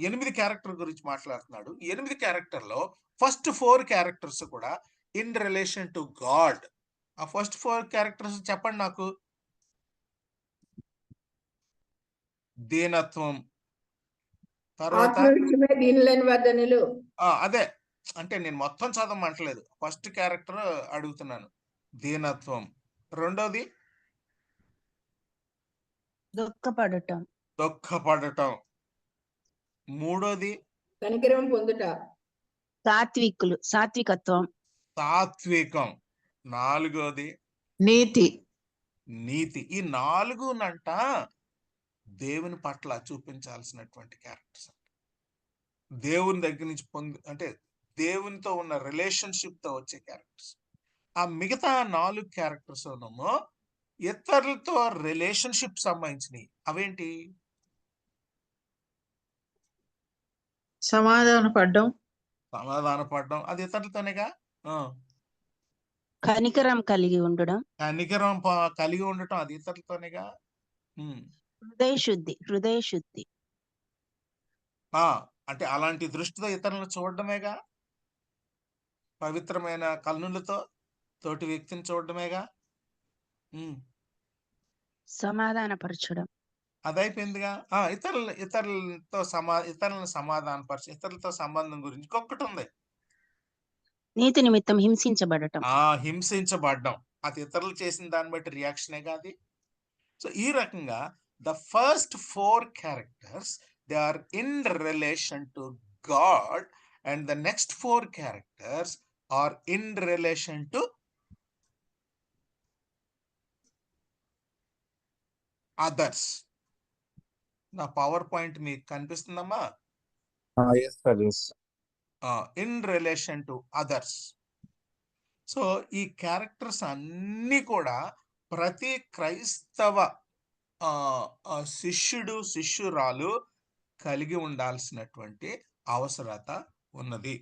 8 క్యారెక్టర్ గురించి మాట్లాడుతున్నాడు. 8 క్యారెక్టర్లో ఫస్ట్ 4 క్యారెక్టర్స్ కూడా ఇన్ రిలేషన్ టు గాడ్. ఆ ఫస్ట్ 4 క్యారెక్టర్స్ చెప్పండి నాకు. దీనత్వం, తర్వాత అదే, అంటే నేను మొత్తం చదవమంటలేదు, ఫస్ట్ క్యారెక్టర్ అడుగుతున్నాను. దీనత్వం. రెండోది దుఃఖపడటం. మూడోది కనికరం పొందుట, సాత్వికం. నాలుగోది నీతి. ఈ 4నంట దేవుని పట్ల చూపించాల్సినటువంటి క్యారెక్టర్స్. దేవుని దగ్గర నుంచి అంటే దేవునితో ఉన్న రిలేషన్షిప్ తో వచ్చే క్యారెక్టర్స్. ఆ మిగతా 4 క్యారెక్టర్స్ ఇతరులతో రిలేషన్షిప్ సంబంధించినవి. అవేంటి? సమాధాన పడ్డం, అది ఇతరులతోనేగా. కనికరం కలిగి ఉండడం అది ఇతరులతోనేగా. హృదయ శుద్ధి అంటే అలాంటి దృష్టితో ఇతరులను చూడడమేగా. పవిత్రమైన కన్నులతో తోటి వ్యక్తిని చూడడమేగా. సమాధానపరచడం అదైపోయిందిగా. ఇతరులను సమాధానపరచు, ఇతరులతో సంబంధం గురించి ఇంకొకటి ఉంది, నీతి నిమిత్తం హింసించబడటం. అది ఇతరులు చేసిన దాన్ని బట్టి రియాక్షనే కాదు. సో ఈ రకంగా the first 4 characters they are in relation to God and the next 4 characters are in relation to others. నా పవర్ పాయింట్ మీకు కనిపిస్తుందమ్మా? In relation to others. So ఈ క్యారెక్టర్స్ అన్ని కూడా ప్రతి క్రైస్తవ శిష్యురాలు కలిగి ఉండాల్సినటువంటి అవసరత ఉన్నది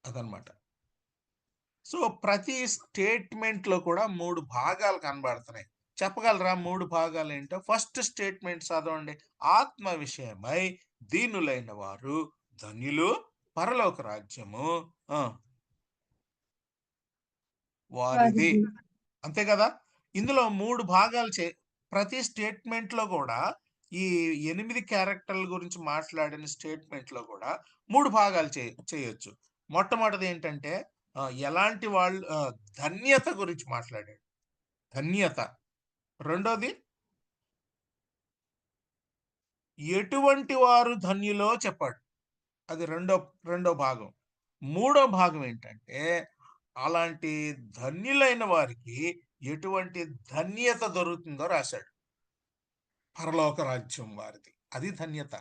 అదనమాట. సో ప్రతి స్టేట్మెంట్ లో కూడా 3 భాగాలు కనబడుతున్నాయి. చెప్పగలరా 3 భాగాలు ఏంటో? ఫస్ట్ స్టేట్మెంట్ చదవండి. ఆత్మ విషయమై దీనులైన వారు ధన్యులు, పరలోక రాజ్యము వారిది. అంతే కదా. ఇందులో 3 భాగాలు ప్రతి స్టేట్మెంట్ లో కూడా ఈ 8 క్యారెక్టర్ల గురించి మాట్లాడిన స్టేట్మెంట్ లో కూడా 3 భాగాలు చేయొచ్చు. మొట్టమొదటిది ఏంటంటే ఎలాంటి వాళ్ళు, ధన్యత గురించి మాట్లాడాడు, ధన్యత. రెండోది ఎటువంటి వారు ధన్యులో చెప్పాడు, అది రెండో భాగం. మూడో భాగం ఏంటంటే అలాంటి ధన్యులైన వారికి ఎటువంటి ధన్యత దొరుకుతుందో రాశాడు. పరలోక రాజ్యం వారిది, అది ధన్యత.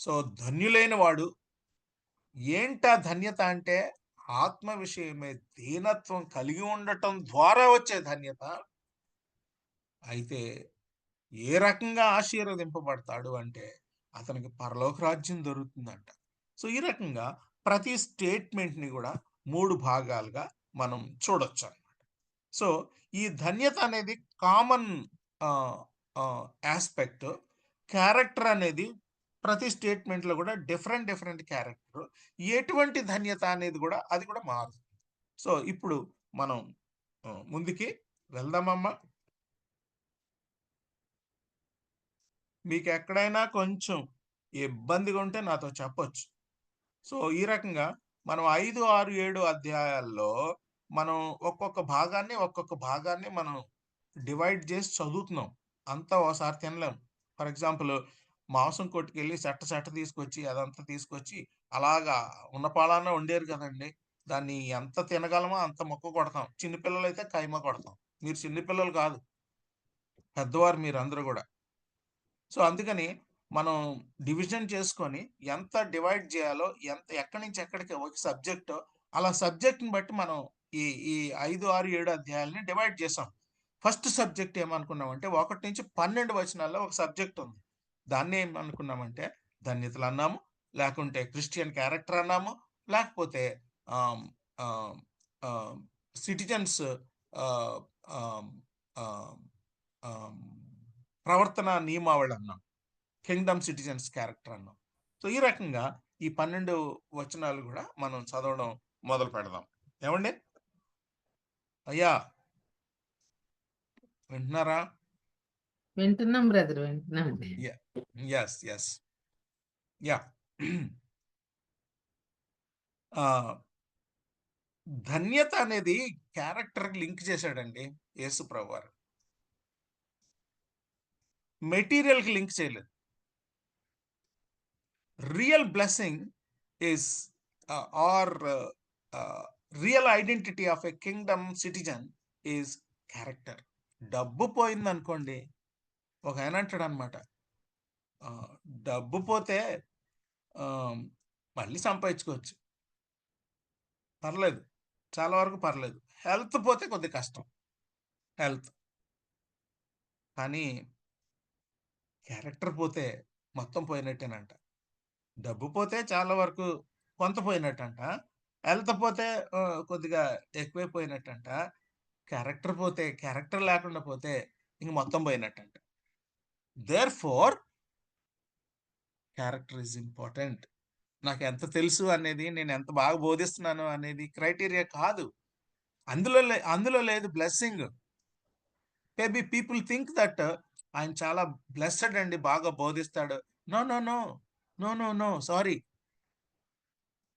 సో ధన్యులైన వాడు ఏంటా ధన్యత అంటే ఆత్మ విషయమే దీనత్వం కలిగి ఉండటం ద్వారా వచ్చే ధన్యత. అయితే ఏ రకంగా ఆశీర్వదింపబడతాడు అంటే అతనికి పరలోక రాజ్యం దొరుకుతుందంట. సో ఈ రకంగా ప్రతి స్టేట్మెంట్ ని కూడా 3 భాగాలుగా మనం చూడొచ్చు అన్నమాట. సో ఈ ధన్యత అనేది కామన్ ఆస్పెక్ట్. క్యారెక్టర్ అనేది ప్రతి స్టేట్మెంట్ లో కూడా డిఫరెంట్ క్యారెక్టర్. ఎటువంటి ధన్యత అనేది కూడా అది కూడా మారుతుంది. సో ఇప్పుడు మనం ముందుకి వెళ్దామమ్మా. మీకు ఎక్కడైనా కొంచెం ఇబ్బందిగా ఉంటే నాతో చెప్పొచ్చు. సో ఈ రకంగా మనం 5, 6, 7 అధ్యాయాల్లో మనం ఒక్కొక్క భాగాన్ని మనం డివైడ్ చేసి చదువుతున్నాం. అంతా ఒకసారి తినలేం. ఫర్ ఎగ్జాంపుల్ మాంసం కొట్టుకెళ్ళి సెట్ట తీసుకొచ్చి అదంతా తీసుకొచ్చి అలాగా ఉన్న పాలాన వండారు కదండి. దాన్ని ఎంత తినగలమో అంత మొక్క కొడతాం. చిన్నపిల్లలు అయితే కైమా కొడతాం. మీరు చిన్నపిల్లలు కాదు, పెద్దవారు మీరు అందరూ కూడా. సో అందుకని మనం డివిజన్ చేసుకొని ఎంత డివైడ్ చేయాలో, ఎంత ఎక్కడి నుంచి ఎక్కడికి ఒక సబ్జెక్ట్, అలా సబ్జెక్ట్ని బట్టి మనం ఈ ఈ 5, 6, 7 అధ్యాయాలని డివైడ్ చేసాం. ఫస్ట్ సబ్జెక్ట్ ఏమనుకున్నామంటే 1 నుంచి 12 వచనాల్లో ఒక సబ్జెక్ట్ ఉంది. దాన్ని ఏమనుకున్నామంటే ధన్యతలు అన్నాము, లేకుంటే క్రిస్టియన్ క్యారెక్టర్ అన్నాము, లేకపోతే సిటిజన్స్ ప్రవర్తన నియమావళి అన్నాం, కింగ్డమ్ సిటిజన్స్ క్యారెక్టర్ అన్నాం. సో ఈ రకంగా ఈ 12 వచనాలు కూడా మనం చదవడం మొదలు పెడదాం. ఏమండి అయ్యా, వింటున్నారా? వింటున్నాం బ్రదర్, వింటున్నాం. Yes yes yeah. ధన్యత అనేది క్యారెక్టర్ లింక్ చేశాడండి యేసు ప్రభువారు. మెటీరియల్ కి లింక్ చేయలేదు. Real blessing is or real identity of a kingdom citizen is character. డబ్బు పోయింది అనుకోండి, ఒక ఆయన అంటాడు అనమాట, డబ్బు పోతే మళ్ళీ సంపాదించుకోవచ్చు, పర్లేదు, చాలా వరకు పర్లేదు. హెల్త్ పోతే కొద్ది కష్టం, హెల్త్. కానీ క్యారెక్టర్ పోతే మొత్తం పోయినట్టేనంట. డబ్బు పోతే చాలా వరకు కొంత పోయినట్టంట, హెల్త్ పోతే కొద్దిగా ఎక్కువైపోయినట్టంట, క్యారెక్టర్ పోతే, క్యారెక్టర్ లేకుండా పోతే ఇంక మొత్తం పోయినట్టంట. There four character is important. నాకు ఎంత తెలుసు అనేది, నేను ఎంత బాగా బోధిస్తున్నాను అనేది క్రైటీరియా కాదు. అందులో లేదు blessing. Maybe people think that ఆయన చాలా బ్లెస్సెడ్ అండి, బాగా బోధిస్తాడు. No no no no no no sorry,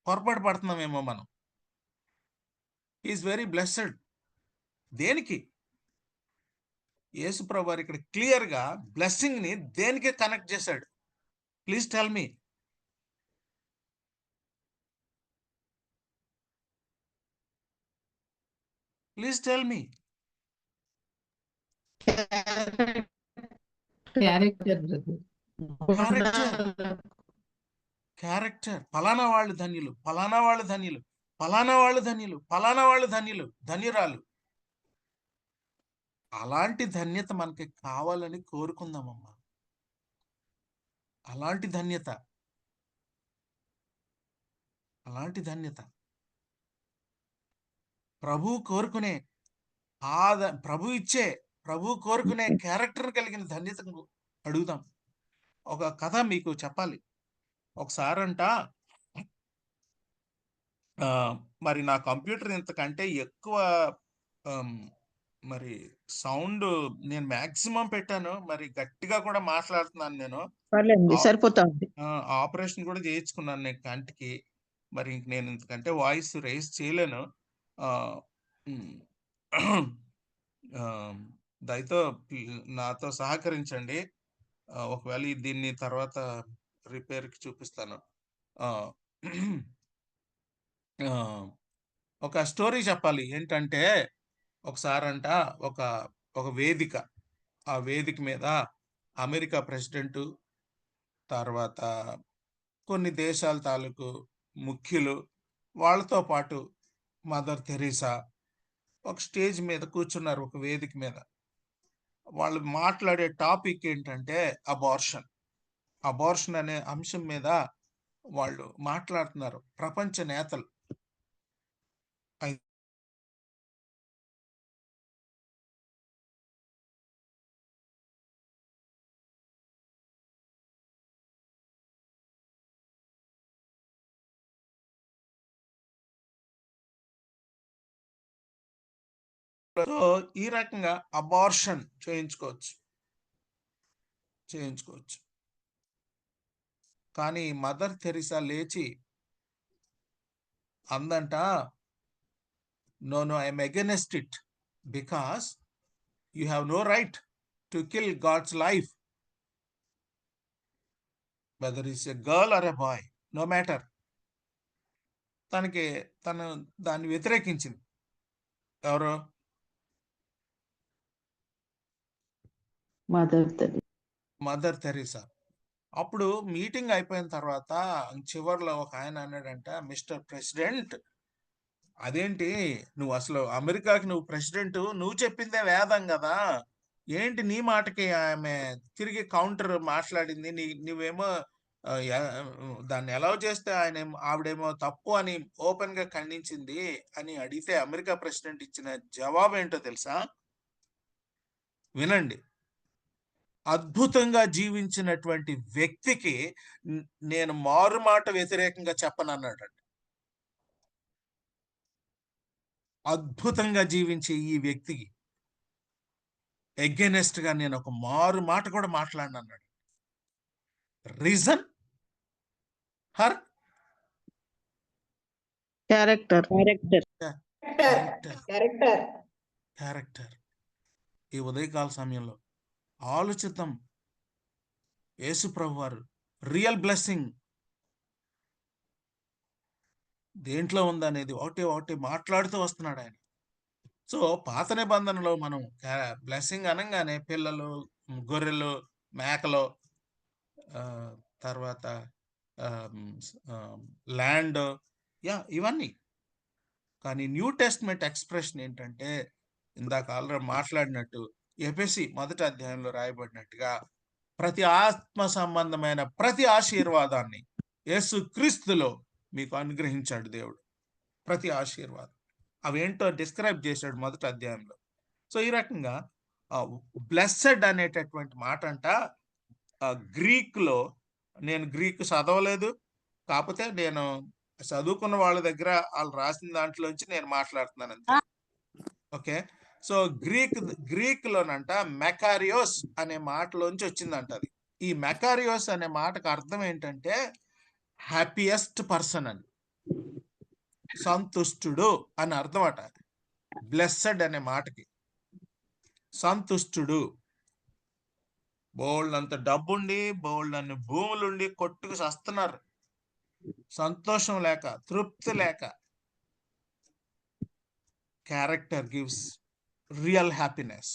పొరపాటు పడుతున్నామేమో మనం. Is very blessed. దేనికి? యేసు ప్రభు వారు ఇక్కడ క్లియర్ గా బ్లెస్సింగ్ ని దేనికి కనెక్ట్ చేశాడు? Please tell me. Please tell me. Character brother. Character. ఫలానా వాళ్ళు ధన్యులు, ఫలానా వాళ్ళు ధన్యులు, ఫలానా వాళ్ళు ధన్యులు, ఫలానా వాళ్ళు ధన్యులు, ధన్యురాలు. అలాంటి ధన్యత మనకి కావాలని కోరుకుందామమ్మా. అలాంటి ధన్యత, అలాంటి ధన్యత ప్రభు కోరుకునే, ప్రభు కోరుకునే క్యారెక్టర్ కలిగిన ధన్యతను అడుగుదాం. ఒక కథ మీకు చెప్పాలి. ఒకసారంట మరి నా కంప్యూటర్ ఇంతకంటే ఎక్కువ మరి సౌండ్ నేను మాక్సిమం పెట్టాను, మరి గట్టిగా కూడా మాట్లాడుతున్నాను నేను. సరిపోతా ఉంది. ఆపరేషన్ కూడా చేయించుకున్నాను నేను కంటికి. మరి నేను ఇంతకంటే వాయిస్ రైజ్ చేయలేను. దయతో నాతో సహకరించండి. ఒకవేళ దీన్ని తర్వాత రిపేర్కి చూపిస్తాను. ఒక స్టోరీ చెప్పాలి. ఏంటంటే ఒకసారంట ఒక వేదిక, ఆ వేదిక మీద అమెరికా ప్రెసిడెంటు, తర్వాత కొన్ని దేశాల తాలూకు ముఖ్యులు, వాళ్ళతో పాటు మదర్ తెరీసా ఒక స్టేజ్ మీద కూర్చున్నారు, ఒక వేదిక మీద. వాళ్ళు మాట్లాడే టాపిక్ ఏంటంటే అబార్షన్. అబార్షన్ అనే అంశం మీద వాళ్ళు మాట్లాడుతున్నారు, ప్రపంచ నేతలు. సో ఈ రకంగా అబార్షన్ చేయించుకోవచ్చు. కానీ మదర్ తెరీసా లేచి అందంట, no no I'm against it, because you have no right to kill God's life. Whether is a girl or a boy, no matter. తను దాన్ని వ్యతిరేకించింది. ఎవరు? Mother Teresa. అప్పుడు మీటింగ్ అయిపోయిన తర్వాత చివర్లో ఒక ఆయన అన్నాడంట, మిస్టర్ ప్రెసిడెంట్, అదేంటి నువ్వు అసలు అమెరికాకి నువ్వు ప్రెసిడెంట్, నువ్వు చెప్పిందే వేదం కదా, ఏంటి నీ మాటకి ఆమె తిరిగి కౌంటర్ మాట్లాడింది, నువ్వేమో దాన్ని ఎలా చేస్తే ఆవిడేమో తప్పు అని ఓపెన్ గా ఖండించింది అని అడిగితే అమెరికా ప్రెసిడెంట్ ఇచ్చిన జవాబు ఏంటో తెలుసా? వినండి. అద్భుతంగా జీవించినటువంటి వ్యక్తికి నేను మారు మాట వ్యతిరేకంగా చెప్పనన్నాడండి. అద్భుతంగా జీవించే ఈ వ్యక్తికి ఎగెనెస్ట్ గా నేను ఒక మారు మాట కూడా మాట్లాడినన్నాడు. Reason her character. ఈ ఉదయకాల సమయంలో ఆలోచిద్దాం. యేసు ప్రభు వారు రియల్ బ్లెస్సింగ్ దేంట్లో ఉందనేది ఒకటి మాట్లాడుతూ వస్తున్నాడు ఆయన. సో పాత నిబంధనలో మనం బ్లెస్సింగ్ అనగానే పిల్లలు, గొర్రెలు, మేకలు, తర్వాత ల్యాండ్, ఇవన్నీ. కానీ న్యూ టెస్ట్మెంట్ ఎక్స్ప్రెషన్ ఏంటంటే ఇందాక ఆల్రెడీ మాట్లాడినట్టు ఎఫెసీ 1వ అధ్యాయంలో రాయబడినట్టుగా ప్రతి ఆత్మ సంబంధమైన ప్రతి ఆశీర్వాదాన్ని యేసు క్రీస్తులో మీకు అనుగ్రహించాడు దేవుడు. ప్రతి ఆశీర్వాదం అవేంటో డిస్క్రైబ్ చేశాడు 1వ అధ్యాయంలో. సో ఈ రకంగా బ్లెస్సెడ్ అనేటటువంటి మాట అంట గ్రీక్ లో, నేను గ్రీక్ చదవలేదు, కాకపోతే నేను చదువుకున్న వాళ్ళ దగ్గర వాళ్ళు రాసిన దాంట్లోంచి నేను మాట్లాడుతున్నాను అంతే. ఓకే, సో గ్రీక్ లోనంట మెకారియోస్ అనే మాటలోంచి వచ్చిందంట అది. ఈ మెకారియోస్ అనే మాటకు అర్థం ఏంటంటే హ్యాపీయెస్ట్ పర్సన్ అని, సంతుష్టుడు అని అర్థం అట. బ్లెస్సెడ్ అనే మాటకి సంతుష్టుడు. బోల్డ్ అంత డబ్బుండి, బోల్డ్ అన్ని భూములుండి కొట్టుకు చస్తున్నారు, సంతోషం లేక, తృప్తి లేక. Character gives real happiness.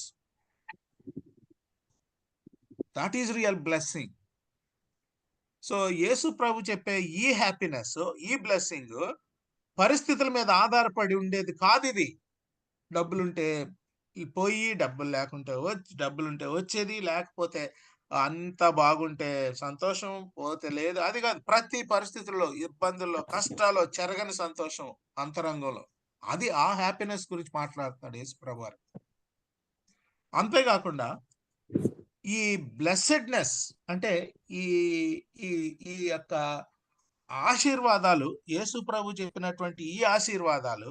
That is real blessing. So యేసు ప్రభు చెప్పే ఈ హ్యాపీనెస్, ఈ బ్లెస్సింగ్ పరిస్థితుల మీద ఆధారపడి ఉండేది కాదు. ఇది డబ్బులుంటే పోయి, డబ్బులుంటే వచ్చేది, లేకపోతే అంత బాగుంటే సంతోషం, పోతే లేదు, అది కాదు. ప్రతి పరిస్థితుల్లో, ఇబ్బందుల్లో, కష్టాల్లో చెరగని సంతోషం అంతరంగంలో, అది ఆ హ్యాపీనెస్ గురించి మాట్లాడుతున్నాడు యేసు ప్రభు వారు. అంతేకాకుండా ఈ బ్లెస్సెడ్నెస్ అంటే ఈ ఈ యొక్క ఆశీర్వాదాలు, యేసు ప్రభు చెప్పినటువంటి ఈ ఆశీర్వాదాలు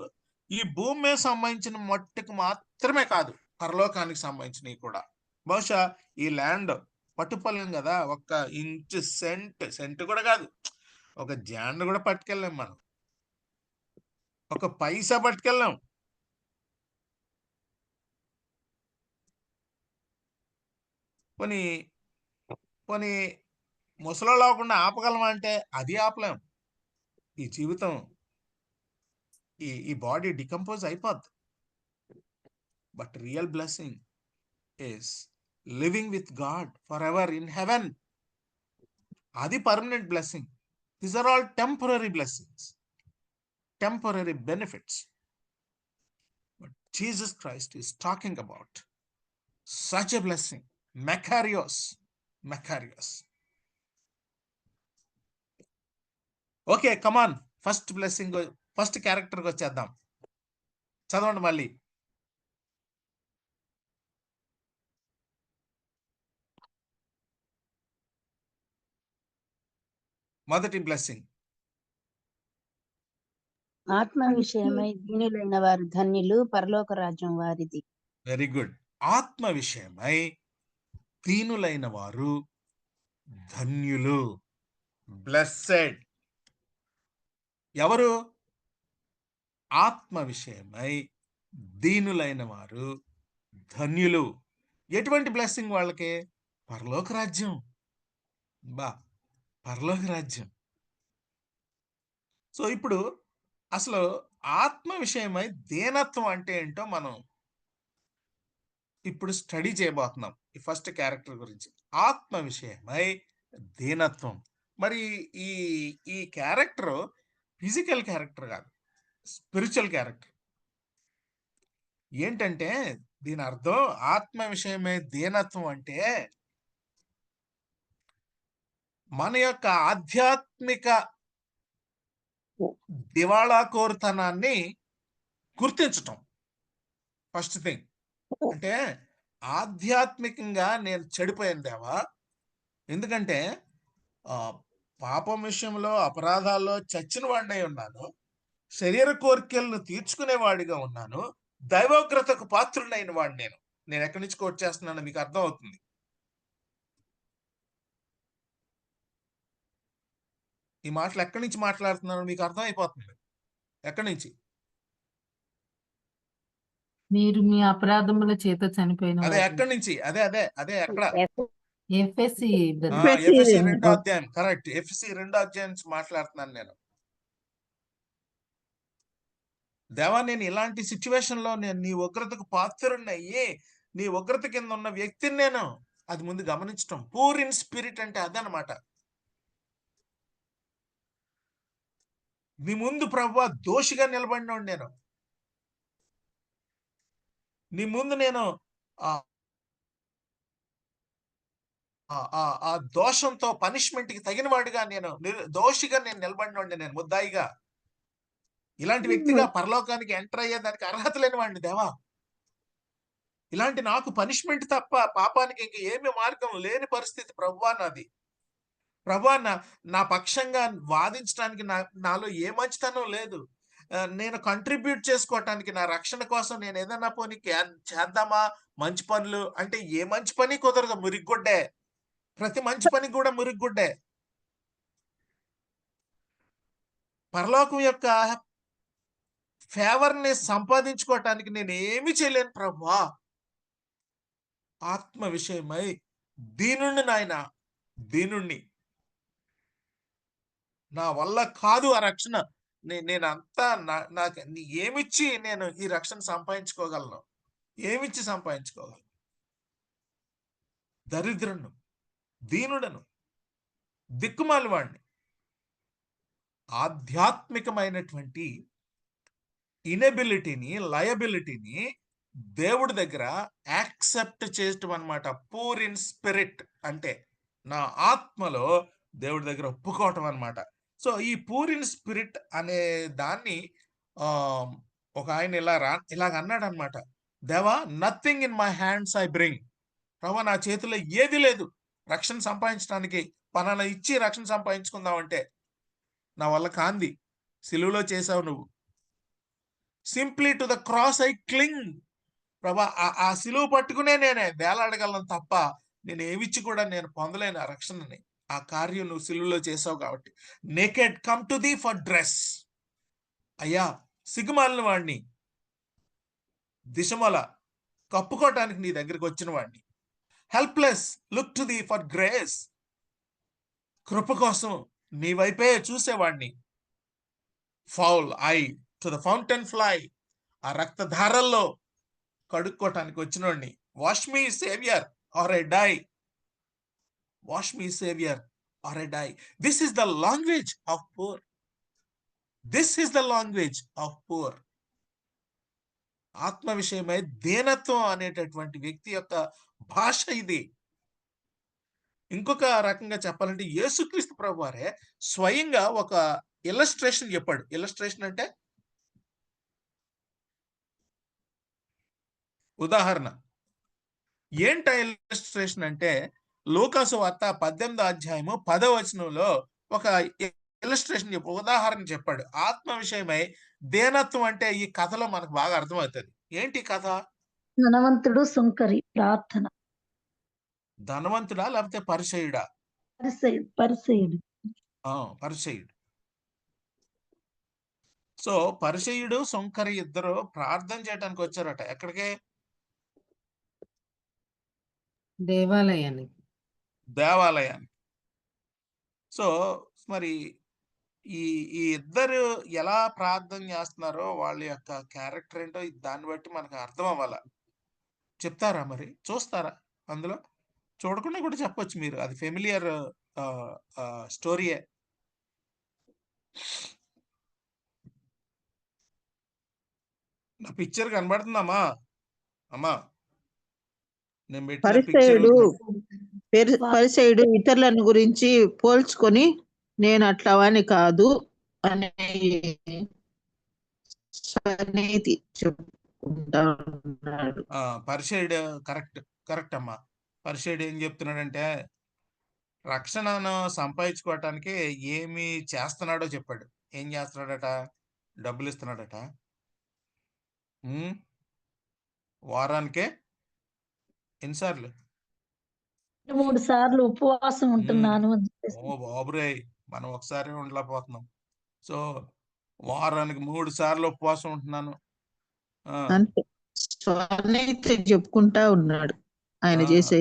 ఈ భూమి మీద సంబంధించిన మట్టుకు మాత్రమే కాదు, పరలోకానికి సంబంధించినవి కూడా. బహుశా ఈ ల్యాండ్ పట్టుపల్లం కదా, 1 ఇంచు సెంట్ కూడా కాదు, ఒక జాండ్ కూడా పట్టుకెళ్ళాం మనం, ఒక పైసా పట్టుకెళ్ళాం. పోనీ ముసలో లేకుండా ఆపగలం అంటే అది ఆపలేం. ఈ జీవితం, ఈ బాడీ డికంపోజ్ అయిపోద్ది. But real blessing is living with God forever in heaven. అది permanent blessing. These are all temporary blessings, temporary benefits. But Jesus Christ is talking about such a blessing, Makarios. Okay, come on, first blessing, first క్యారెక్టర్కి వచ్చేద్దాం. చదవండి మళ్ళీ. మొదటి blessing, ఆత్మ విషయమై దీనులైన వారు ధన్యులు, పరలోక రాజ్యం వారిది. Very good. ఆత్మ విషయమై దీనులైన వారు ధన్యులు, బ్లెస్సెడ్. ఎవరు? ఆత్మ విషయమై దీనులైన వారు ధన్యులు. ఎటువంటి బ్లెస్సింగ్ వాళ్ళకి? పరలోక రాజ్యం. పరలోక రాజ్యం. సో ఇప్పుడు అసలు ఆత్మ విషయమై దీనత్వం అంటే ఏంటో మనం ఇప్పుడు స్టడీ చేయబోతున్నాం. ఈ ఫస్ట్ క్యారెక్టర్ గురించి, ఆత్మ విషయమై దీనత్వం. మరి ఈ ఈ క్యారెక్టర్ ఫిజికల్ క్యారెక్టర్ కాదు, స్పిరిచువల్ క్యారెక్టర్. ఏంటంటే దీని అర్థం ఆత్మ విషయమై దీనత్వం అంటే మన యొక్క ఆధ్యాత్మిక దివాళాకోరుతనాన్ని గుర్తించటం ఫస్ట్ థింగ్. అంటే ఆధ్యాత్మికంగా నేను చెడిపోయాను దేవా, ఎందుకంటే పాపం విషయంలో అపరాధాల్లో చచ్చిన వాడినై ఉన్నాను, శరీర కోరికలను తీర్చుకునేవాడిగా ఉన్నాను, దైవోగ్రతకు పాత్రుడైన వాడు నేను ఎక్కడి నుంచి కోట్ చేస్తున్నానో మీకు అర్థం అవుతుంది. ఈ మాటలు ఎక్కడి నుంచి మాట్లాడుతున్నానో మీకు అర్థం అయిపోతుంది. ఎక్కడి నుంచి? మీరు మీ అపరాధముల చేత చనిపోయిన అదే వారు. ఎక్కడి నుంచి? అదే అదే అదే ఎక్కడ? ఎఫెసీ బ్రదర్. ఎఫెసీ 2వ అధ్యాయం. కరెక్ట్, ఎఫెసీ 2వ అధ్యాయం నుంచి మాట్లాడుతున్నాను నేను. దేవా, నేను ఇలాంటి సిచ్యువేషన్ లో నేను నీ ఉగ్రతకు పాత్రుడినయ్యి నీ ఉగ్రత కింద ఉన్న వ్యక్తిని నేను అది ముందు గమనించటం. పూర్ ఇన్ స్పిరిట్ అంటే అదనమాట. నీ ముందు ప్రభువా దోషిగా నిలబడినోడు నేను. నీ ముందు నేను ఆ దోషంతో పనిష్మెంట్ కి తగిన వాడిగా నేను దోషిగా నేను నిలబడినోండి, నేను ముద్దాయిగా. ఇలాంటి వ్యక్తిగా పరలోకానికి ఎంటర్ అయ్యేదానికి అర్హత లేని వాడిని దేవా. ఇలాంటి నాకు పనిష్మెంట్ తప్ప పాపానికి ఇంక ఏమి మార్గం లేని పరిస్థితి ప్రభువా నాది. ప్రభువా, నా పక్షంగా వాదించడానికి నాలో ఏ మంచితనం లేదు. నేను కంట్రిబ్యూట్ చేసుకోవటానికి నా రక్షణ కోసం నేను ఏదన్నా పోనీ చేద్దామా మంచి పనులు అంటే ఏ మంచి పని కుదరదు, మురిగ్గొడ్డే. ప్రతి మంచి పని కూడా మురిగ్గొడ్డే. పరలోకం యొక్క ఫేవర్ ని సంపాదించుకోవటానికి నేను ఏమి చేయలేను ప్రభువా. ఆత్మ విషయమై దీనుణ్ణి నాయన, దీనుణ్ణి. నా వల్ల కాదు ఆ రక్షణ. నేనంతా నాకు ఏమిచ్చి నేను ఈ రక్షణ సంపాదించుకోగలను? ఏమిచ్చి సంపాదించుకోగలను? దరిద్రును, దీనుడను, దిక్కుమాలి వాడిని. ఆధ్యాత్మికమైనటువంటి ఇనబిలిటీని, లయబిలిటీని దేవుడి దగ్గర యాక్సెప్ట్ చేయటం అన్నమాట. పూర్ ఇన్ స్పిరిట్ అంటే నా ఆత్మలో దేవుడి దగ్గర ఒప్పుకోవటం అన్నమాట. సో ఈ పూర్ ఇన్ స్పిరిట్ అనే దాన్ని ఒక ఆయన ఇలాగ అన్నాడు అనమాట. దేవా, nothing in my hands I bring. ప్రభా, నా చేతిలో ఏది లేదు రక్షణ సంపాదించడానికి. పలానా ఇచ్చి రక్షణ సంపాదించుకుందామంటే నా వల్ల కాంది. సిలువలో చేసావు నువ్వు. Simply to the cross I cling. ప్రభా, ఆ సిలువ పట్టుకునే నేనే వేలాడగలను తప్ప నేను ఏమిచ్చి కూడా నేను పొందలేను ఆ రక్షణని. ఆ కార్యం నువ్వు సిలువలో చేసావు కాబట్టి. Naked come to thee for dress. అయ్యా, సిగ్గుమాలిన వాడిని, దిశమల కప్పుకోవటానికి నీ దగ్గరికి వచ్చిన వాడిని. Helpless, look to thee for grace. కృప కోసం నీ వైపే చూసేవాడిని. Foul I to the fountain fly. ఆ రక్తధారల్లో కడుక్కోవటానికి వచ్చినోడిని. Wash me saviour or I die. Wash me saviour or I die. This is the language of poor. This is the language of poor. ఆత్మ విషయమై దీనత్వం అనేటటువంటి వ్యక్తి యొక్క భాష ఇది. ఇంకొక రకంగా చెప్పాలంటే యేసుక్రీస్తు ప్రభు వారే స్వయంగా ఒక ఇల్లస్ట్రేషన్ చెప్పాడు. ఇల్లస్ట్రేషన్ అంటే ఉదాహరణ. ఏంట ఇల్లస్ట్రేషన్ అంటే లూకాసు వార్త 18వ అధ్యాయము 10వ వచనంలో ఒక ఇల్లస్ట్రేషన్ ఉదాహరణ చెప్పాడు. ఆత్మ విషయమై దీనత్వం అంటే ఈ కథలో మనకు బాగా అర్థమవుతుంది. ఏంటి కథ? ధనవంతుడు సుంకరి ప్రార్థన. ధనవంతుడా లేకపోతే పరిచయుడా? పరిచయుడు. పరిచయుడు. సో పరిచయుడు, సుంకరి ఇద్దరు ప్రార్థన చేయడానికి వచ్చారట. ఎక్కడికి? దేవాలయానికి. దేవాలయానికి. సో మరి ఈ ఈ ఇద్దరు ఎలా ప్రార్థన చేస్తున్నారో వాళ్ళ యొక్క క్యారెక్టర్ ఏంటో దాన్ని బట్టి మనకు అర్థం అవ్వాలా. చెప్తారా మరి? చూస్తారా అందులో? చూడకుండా కూడా చెప్పొచ్చు మీరు. అది ఫెమిలియర్ స్టోరీయే. నా పిక్చర్ కనబడుతుందమ్మా? అమ్మా నేను పెట్టిన పిక్చర్ పరిసయుడు ఇతరులను గురించి పోల్చుకొని నేను అట్లవని కాదు అనే సన్నిధి చెప్పుకుంటా ఉన్నాడు. పరిసయుడు కరెక్ట్ అమ్మా. పరిసయుడు ఏం చెప్తున్నాడంటే రక్షణను సంపాదించుకోవటానికి ఏమి చేస్తున్నాడో చెప్పాడు. ఏం చేస్తున్నాడట? డబ్బులు ఇస్తున్నాడట. వారానికే ఎన్నిసార్లు? 3 సార్లు ఉపవాసం ఉంటున్నాను అని చెప్పేసి. ఓ బాబురే, మనం ఒకసారి ఉండలేకపోతున్నాం. సో వారానికి 3 సార్లు ఉపవాసం ఉంటున్నాను. అంటే స్వనీతి చెప్పుకుంటా ఉన్నాడు ఆయన చేసే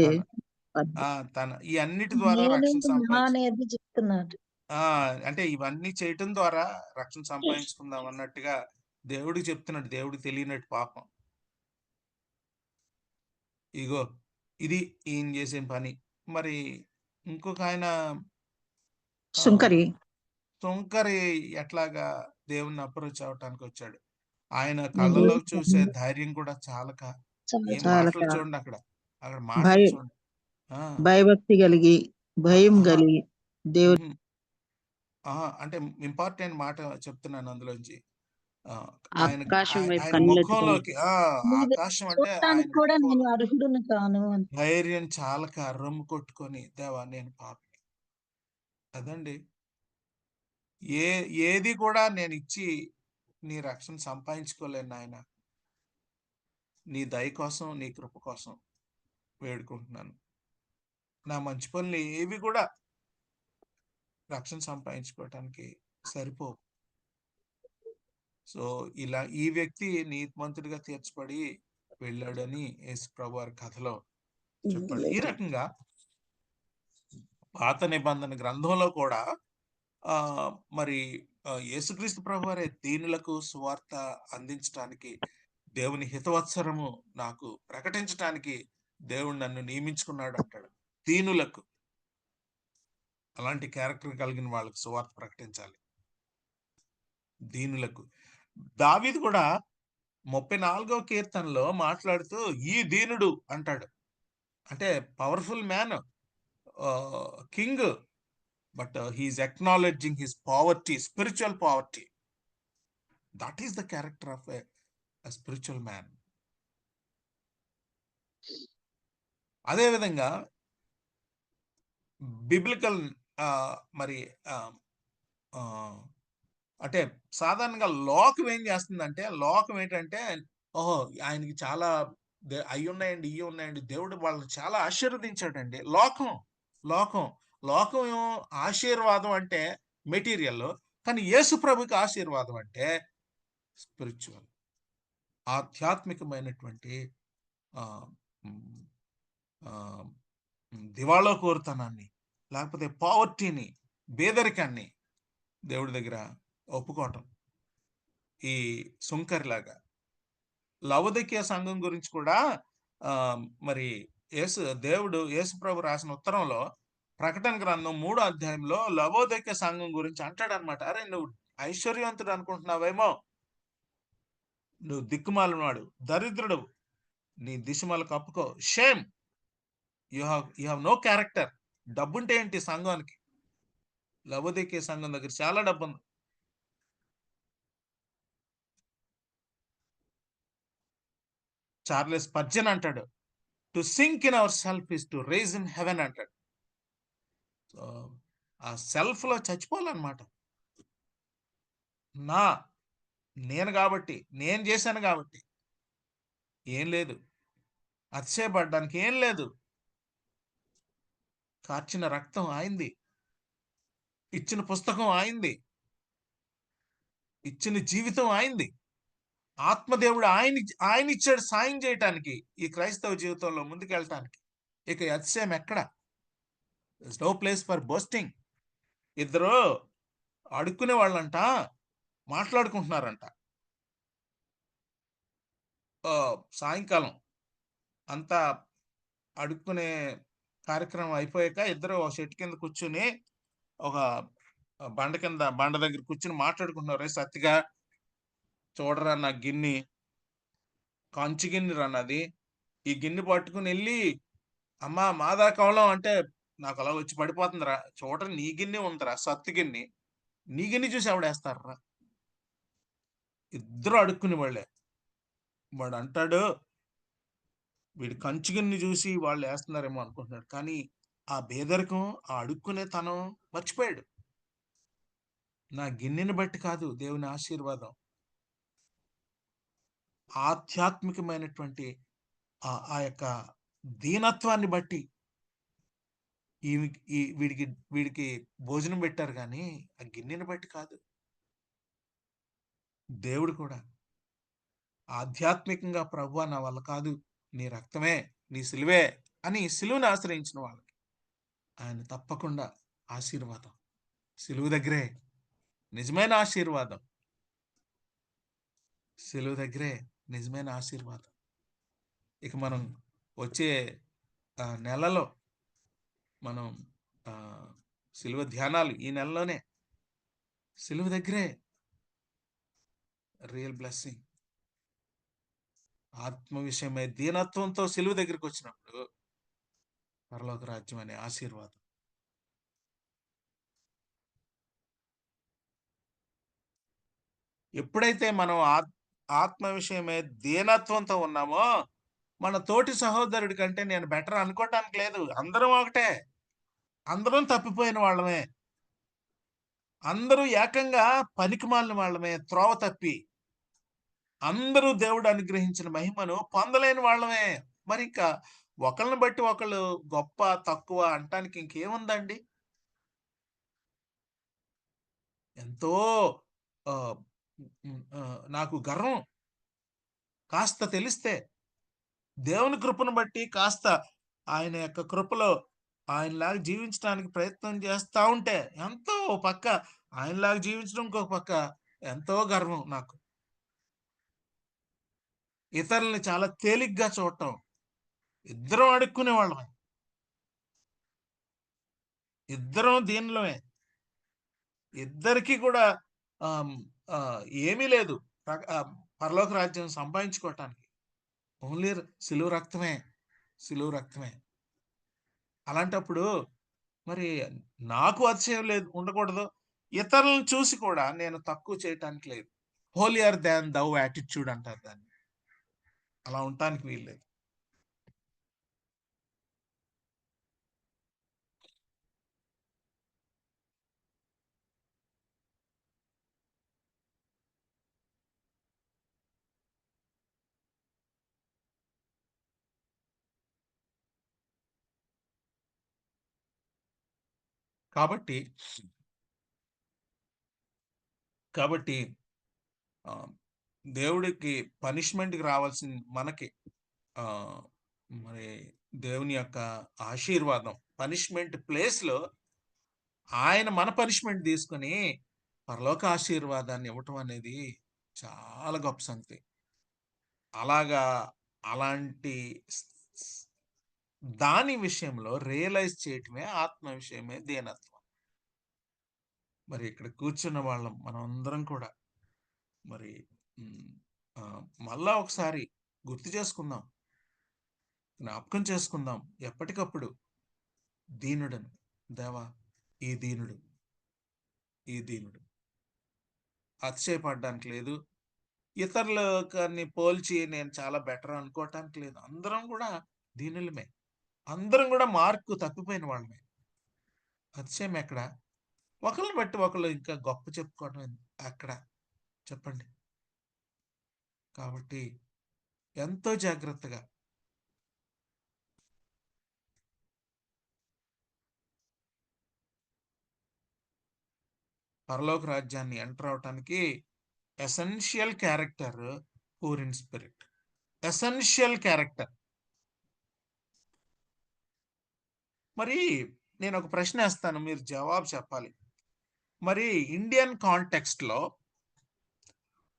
తన ఈ అన్నిటి ద్వారా రక్షణ అనేది చెప్తున్నాడు. అంటే ఇవన్నీ చేయటం ద్వారా రక్షణ సంపాదించుకుందాం అన్నట్టుగా దేవుడికి చెప్తున్నాడు. దేవుడికి తెలియనట్టు పాపం. ఇగో ఇది ఈయన చేసే పని. మరి ఇంకొక ఆయన సుంకరి ఎట్లాగా దేవుణ్ణి అప్రోచ్ అవటానికి వచ్చాడు. ఆయన కళ్ళలో చూసే ధైర్యం కూడా చాలక ఏం మాటలు చూడండి. అక్కడ మాటలు చూడండి. భయభక్తి కలిగి భయం కలిగి దేవుడు అంటే ఇంపార్టెంట్ మాట చెప్తున్నాను అందులోంచి. ఆయన ముఖంలోకి ఆకాశం అంటే కూడా నేను అర్హుడును కాను అని ధైర్యం చాలక రొమ్ము కొట్టుకొని దేవా నేను పాపి. అదండి ఏది కూడా నేను ఇచ్చి నీ రక్షణ సంపాదించుకోలేను నాయన. నీ దయ కోసం నీ కృప కోసం వేడుకుంటున్నాను. నా మంచి పనులు ఏవి కూడా రక్షణ సంపాదించుకోవటానికి సరిపో. సో ఇలా ఈ వ్యక్తి నీతిమంతుడిగా తీర్చబడి వెళ్ళాడని యేసు ప్రభు వారి కథలో చెప్పాడు. ఈ రకంగా పాత నిబంధన గ్రంథంలో కూడా మరి యేసుక్రీస్తు ప్రభు వారే దీనులకు సువార్త అందించడానికి దేవుని హితవత్సరము నాకు ప్రకటించడానికి దేవుడు నన్ను నియమించుకున్నాడు అంటాడు. దీనులకు, అలాంటి క్యారెక్టర్ కలిగిన వాళ్ళకు సువార్త ప్రకటించాలి. దీనులకు. దావీదు కూడా 34వ కీర్తనలో మాట్లాడుతూ ఈ దీనుడు అంటాడు. అంటే powerful man, king, but he is acknowledging his poverty, spiritual poverty. That is the character of a spiritual man. అదేవిధంగా బిబ్లికల్ మరి అంటే సాధారణంగా లోకం ఏం చేస్తుందంటే, లోకం ఏంటంటే ఓహో ఆయనకి చాలా అవి ఉన్నాయండి, ఇవి ఉన్నాయండి, దేవుడు వాళ్ళని చాలా ఆశీర్వదించాడండి. లోకం ఆశీర్వాదం అంటే మెటీరియల్, కానీ యేసు ప్రభుకి ఆశీర్వాదం అంటే స్పిరిచువల్, ఆధ్యాత్మికమైనటువంటి దివాళో కోరుతనాన్ని, లేకపోతే పావర్టీని, పేదరికాన్ని దేవుడి దగ్గర ఒప్పుకోవటం. ఈ సుంకరిలాగా లవోదికీయ సంఘం గురించి కూడా మరి యేసు ప్రభు రాసిన ఉత్తరంలో ప్రకటన గ్రంథం 3వ అధ్యాయంలో లవోదికీయ సంఘం గురించి అంటాడనమాట. అరే నువ్వు ఐశ్వర్యవంతుడు అనుకుంటున్నావేమో, నువ్వు దిక్కుమాలినవాడు, దరిద్రుడు, నీ దిశమల కప్పుకో, shame, you have no character. డబ్బుంటే ఏంటి సంఘానికి? లవోదికీయ సంఘం దగ్గర చాలా డబ్బు ఉంది. చార్లెస్ స్పర్జన్ అంటాడు, to sink in our self is to rise in heaven అంటాడు. సో ఆ సెల్ఫ్ లో చచ్చిపోవాలన్నమాట. నేను కాబట్టి, నేను చేశాను కాబట్టి ఏం లేదు, అతిశయపడడానికి ఏం లేదు. కార్చిన రక్తం ఆయింది, ఇచ్చిన పుస్తకం ఆయింది, ఇచ్చిన జీవితం ఆయింది, ఆత్మదేవుడు ఆయన ఇచ్చాడు సాయం చేయటానికి ఈ క్రైస్తవ జీవితంలో ముందుకెళ్ళటానికి. ఇక అతిశయం ఎక్కడ? No place for boasting. ఇద్దరు అడుక్కునే వాళ్ళంట మాట్లాడుకుంటున్నారంట. సాయంకాలం అంతా అడుక్కునే కార్యక్రమం అయిపోయాక ఇద్దరు ఒక చెట్టు కింద కూర్చుని ఒక బండ దగ్గర కూర్చుని మాట్లాడుకుంటున్నారు. "రే సత్తిగా, చూడరా నా గిన్నె, కంచు గిన్నె రన్నది, ఈ గిన్నె పట్టుకుని వెళ్ళి అమ్మా మాదా కవలం అంటే నాకు అలా వచ్చి పడిపోతుందిరా, చూడరా నీ గిన్నె ఉందిరా, సత్తు గిన్నె, నీ గిన్నె చూసి ఆవిడేస్తారా." ఇద్దరు అడుక్కునే వాళ్ళే. వాడు అంటాడు, వీడి కంచు గిన్నె చూసి వాళ్ళు వేస్తున్నారేమో అనుకుంటున్నాడు, కానీ ఆ పేదరికం, ఆ అడుక్కునే తనం మర్చిపోయాడు. నా గిన్నెని బట్టి కాదు దేవుని ఆశీర్వాదం, ఆధ్యాత్మికమైనటువంటి ఆ యొక్క దీనత్వాన్ని బట్టి వీడికి వీడికి భోజనం పెట్టారు, కానీ ఆ గిన్నెని బట్టి కాదు. దేవుడు కూడా ఆధ్యాత్మికంగా, ప్రభువా నా వల్ల కాదు, నీ రక్తమే, నీ సిలువే అని సిలువను ఆశ్రయించిన వాళ్ళకి ఆయన తప్పకుండా ఆశీర్వాదం. సిలువు దగ్గరే నిజమైన ఆశీర్వాదం, సిలువు దగ్గరే నిజమైన ఆశీర్వాదం. ఇక మనం వచ్చే నెలలో మనం సిలువ ధ్యానాలు, ఈ నెలలోనే సిలువ దగ్గరే రియల్ బ్లెస్సింగ్. ఆత్మ విషయమై దీనత్వంతో సిలువ దగ్గరికి వచ్చినప్పుడు పరలోక రాజ్యం అనే ఆశీర్వాదం. ఎప్పుడైతే మనం ఆత్మ విషయమై దీనత్వంతో ఉన్నామో, మన తోటి సహోదరుడి కంటే నేను బెటర్ అనుకోవటానికి లేదు. అందరం ఒకటే, అందరం తప్పిపోయిన వాళ్ళమే, అందరూ ఏకంగా పనికిమాలిన వాళ్ళమే, త్రోవ తప్పి అందరూ దేవుడు అనుగ్రహించిన మహిమను పొందలేని వాళ్ళమే. మరి ఇంకా ఒకళ్ళని బట్టి ఒకళ్ళు గొప్ప తక్కువ అంటానికి ఇంకేముందండి? ఎంతో నాకు గర్వం కాస్త తెలిస్తే, దేవుని కృపను బట్టి కాస్త ఆయన యొక్క కృపలో ఆయనలాగా జీవించడానికి ప్రయత్నం చేస్తా ఉంటే ఎంతో పక్క ఆయనలాగా జీవించడం, ఇంకొక పక్క ఎంతో గర్వం నాకు. ఇతరుల్ని చాలా తేలిగ్గా చూడటం. ఇద్దరం అడుక్కునే వాళ్ళమే, ఇద్దరం దీనిలోనే, ఇద్దరికి కూడా ఏమీ లేదు పరలోక రాజ్యం సంపాదించుకోవటానికి. ఓన్లీ సిలువ రక్తమే, సిలువ రక్తమే. అలాంటప్పుడు మరి నాకు అతిశయం లేదు, ఉండకూడదు. ఇతరులను చూసి కూడా నేను తక్కువ చేయటానికి లేదు. హోలియర్ దాన్ దౌ యాటిట్యూడ్ అంటారు దాన్ని. అలా ఉండటానికి వీల్లేదు. కాబట్టి దేవుడికి పనిష్మెంట్కి రావాల్సిన మనకి మరి దేవుని యొక్క ఆశీర్వాదం, పనిష్మెంట్ ప్లేస్లో ఆయన మన పనిష్మెంట్ తీసుకొని పరలోక ఆశీర్వాదాన్ని ఇవ్వటం అనేది చాలా గొప్ప సంగతి. అలాంటి దాని విషయంలో రియలైజ్ చేయటమే ఆత్మ విషయమే దీనత్వం. మరి ఇక్కడ కూర్చున్న వాళ్ళం మనం అందరం కూడా మరి మళ్ళా ఒకసారి గుర్తు చేసుకుందాం, జ్ఞాపకం చేసుకుందాం ఎప్పటికప్పుడు. దీనుడను, దేవా ఈ దీనుడు, ఈ దీనుడు. అతిశయపడడానికి లేదు, ఇతరులని పోల్చి నేను చాలా బెటర్ అనుకోవటానికి లేదు. అందరం కూడా దీనులమే, అందరం కూడా మార్కు తప్పిపోయిన వాళ్ళమే. అతిశయం ఎక్కడ? ఒకళ్ళని బట్టి ఒకళ్ళు ఇంకా గొప్ప చెప్పుకోవడం ఎక్కడ చెప్పండి? కాబట్టి ఎంతో జాగ్రత్తగా పరలోక రాజ్యాన్ని ఎంటర్ అవటానికి essential character poor in spirit. Essential character. మరి నేను ఒక ప్రశ్న వేస్తాను, మీరు జవాబు చెప్పాలి. మరి ఇండియన్ కాంటెక్స్ట్ లో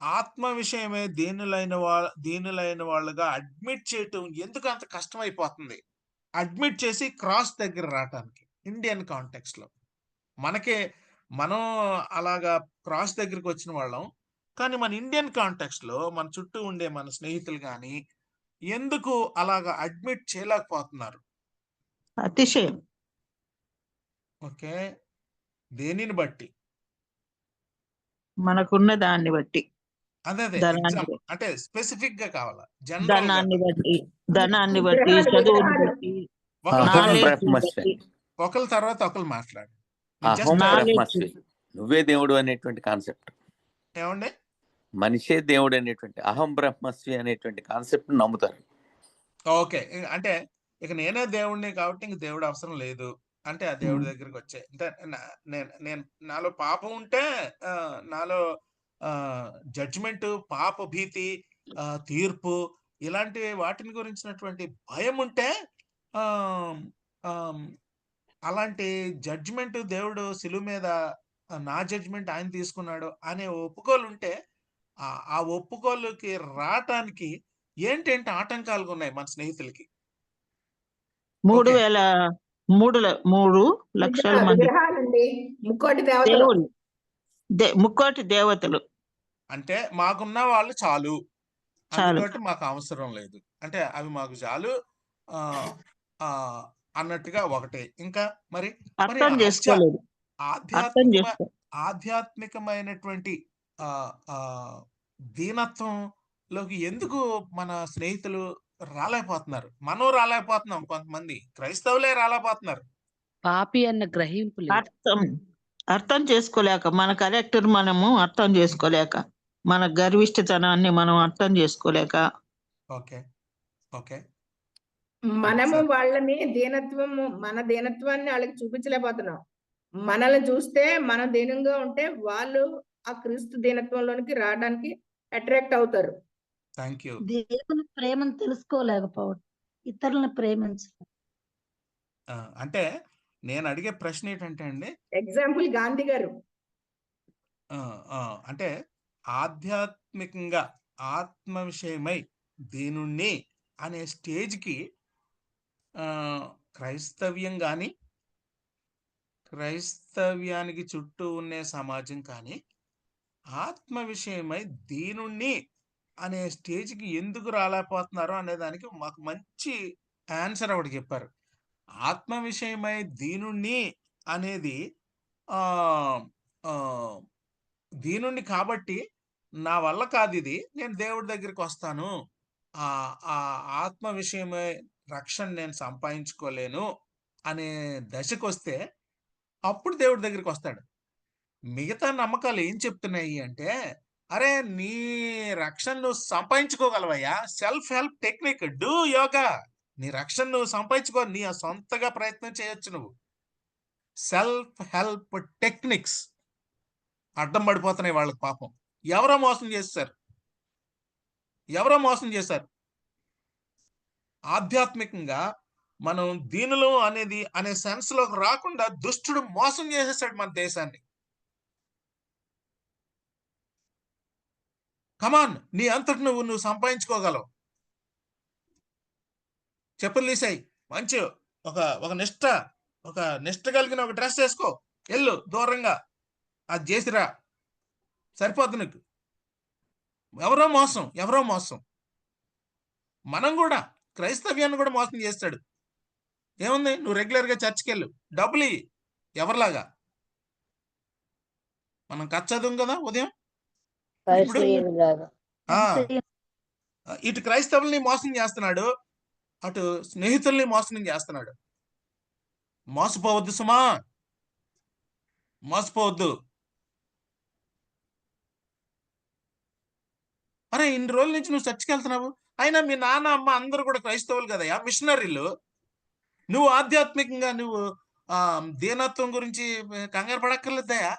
ఆత్మ విషయమే దీనులైన వాళ్ళుగా అడ్మిట్ చేయటం ఎందుకు అంత కష్టమైపోతుంది? అడ్మిట్ చేసి క్రాస్ దగ్గర రావటానికి ఇండియన్ కాంటెక్స్ట్ లో మనం అలాగా క్రాస్ దగ్గరికి వచ్చిన వాళ్ళం, కానీ మన ఇండియన్ కాంటెక్స్ట్ లో మన చుట్టూ ఉండే మన స్నేహితులు కానీ ఎందుకు అలాగా అడ్మిట్ చేయలేకపోతున్నారు? అతిశయం. ఓకే, దేనిని బట్టి? మనకున్న దాన్ని బట్టి, అదే ధనాన్ని ఎగ్జాంపుల్ బట్టి, అంటే స్పెసిఫిక్ గా కావాలా, జనరల్ గా? ధనాన్ని బట్టి, విగ్రహాలు చదువుని విగ్రహాలు బట్టి, ఒకరి అహం తర్వాత నాలెడ్జ్ బ్రహ్మస్మి, బట్టి, ఒకరి తర్వాత ఒకరు మాట్లాడు. అహం నాలెడ్జ్. బ్రహ్మస్మి, నువ్వే దేవుడు అనేటువంటి కాన్సెప్ట్, ఏమండి? మనిషే దేవుడు అనేటువంటి అహం బ్రహ్మస్మి అనేటువంటి కాన్సెప్ట్ నమ్ముతారు. ఓకే, అంటే ఇక నేనే దేవుడిని కాబట్టి ఇంక దేవుడు అవసరం లేదు అంటే ఆ దేవుడి దగ్గరికి వచ్చే అంటే నేను నాలో పాపం ఉంటే నాలో జడ్జిమెంట్, పాప భీతి, తీర్పు ఇలాంటి వాటిని గురించినటువంటి భయం ఉంటే ఆ ఆ, అలాంటి జడ్జిమెంట్ దేవుడు శిలువ మీద నా జడ్జిమెంట్ ఆయన తీసుకున్నాడు అనే ఒప్పుకోలు ఉంటే ఆ ఒప్పుకోలుకి రావటానికి ఏంటంటే ఆటంకాలు ఉన్నాయి మన స్నేహితులకి? 3 లక్షల మంది విగ్రహాలండి, ముక్కోటి దేవతలు. దేవుళ్ళు, ముక్కోటి దేవతలు. అంటే మాకున్న వాళ్ళు చాలు, చాలు. అందుకని మాకు అవసరం లేదు అంటే అవి మాకు చాలు అన్నట్టుగా ఒకటే. ఇంకా మరి అర్థం చేసుకోలేదు. ఆధ్యాత్మికమైనటువంటి దీనత్వంలోకి ఎందుకు మన స్నేహితులు రాలేకపోతున్నారు? మనం రాలేకపోతున్నాం, కొంతమంది క్రైస్తవులే రాలేకపోతున్నారు. పాపి అన్న గ్రహింపు లేదు. అర్థం చేసుకోలేక, మన కరెక్టర్ మనము అర్థం చేసుకోలేక, మన గర్విష్ఠతనాన్ని మనం అర్థం చేసుకోలేక. ఓకే ఓకే, మనము వాళ్ళని మన దీనత్వాన్ని వాళ్ళకి చూపించలేకపోతున్నాం. మనల్ని చూస్తే మనం దీనంగా ఉంటే వాళ్ళు ఆ క్రీస్తు దీనత్వంలోనికి రావడానికి అట్రాక్ట్ అవుతారు. Thank you. దేవుని ప్రేమను తెలుసుకోలేకపోవడం, ఇతరులను ప్రేమించడం. అంటే నేను అడిగే ప్రశ్న ఏంటంటే అండి, ఎగ్జాంపుల్ గాంధీ గారు. అంటే ఆధ్యాత్మికంగా ఆత్మ విషయమై దీనుణ్ణి అనే స్టేజ్కి క్రైస్తవ్యం కానీ క్రైస్తవ్యానికి చుట్టూ ఉండే సమాజం కానీ ఆత్మ విషయమై దీనుణ్ణి అనే స్టేజ్కి ఎందుకు రాలేకపోతున్నారు అనే దానికి మాకు మంచి ఆన్సర్ ఒకటి చెప్పారు. ఆత్మ విషయమై దీనుణ్ణి అనేది దీనుణ్ణి కాబట్టి నా వల్ల కాదు ఇది, నేను దేవుడి దగ్గరికి వస్తాను, ఆ ఆత్మ విషయమై రక్షణ నేను సంపాదించుకోలేను అనే దశకు వస్తే అప్పుడు దేవుడి దగ్గరికి వస్తాడు. మిగతా నమ్మకాలు ఏం చెప్తున్నాయి అంటే, అరే నీ రక్షణ నువ్వు సంపాదించుకోగలవయ్యా, self help technique, do yoga, నీ రక్షణ నువ్వు సంపాదించుకో, నీ సొంతగా ప్రయత్నం చేయొచ్చు. నువ్వు సెల్ఫ్ హెల్ప్ టెక్నిక్స్ అడ్డం పడిపోతున్నాయి వాళ్ళకి. పాపం ఎవరో మోసం చేశారు. ఆధ్యాత్మికంగా మనం దీనిలో అనే సెన్స్ లోకి రాకుండా దుష్టుడు మోసం చేసేసాడు మన దేశాన్ని. కమాన్, నీ అంతటి నువ్వు సంపాదించుకోగలవు. చెప్పులు తీసాయి, మంచి ఒక నిష్ట కలిగిన ఒక డ్రెస్ వేసుకో, వెళ్ళు దూరంగా, అది చేసిరా, సరిపోద్ది నీకు. ఎవరో మోసం. మనం కూడా క్రైస్తవ్యాన్ని కూడా మోసం చేస్తాడు. ఏముంది, నువ్వు రెగ్యులర్గా చర్చికి వెళ్ళు, డబ్బులు ఇయ్యి, ఎవరిలాగా మనం చదువు కదా ఉదయం. ఇప్పుడు ఇటు క్రైస్తవుల్ని మోసం చేస్తున్నాడు, అటు స్నేహితుల్ని మోసం చేస్తున్నాడు. మోసపోవద్దు సుమా, మోసపోవద్దు. అరే ఇన్ని రోజుల నుంచి నువ్వు చర్చికి వెళ్తున్నావు, అయినా మీ నాన్న అమ్మ అందరూ కూడా క్రైస్తవులు కదయా, మిషనరీలు. నువ్వు ఆధ్యాత్మికంగా నువ్వు దీనత్వం గురించి కంగారు పడక్కర్లేదయా.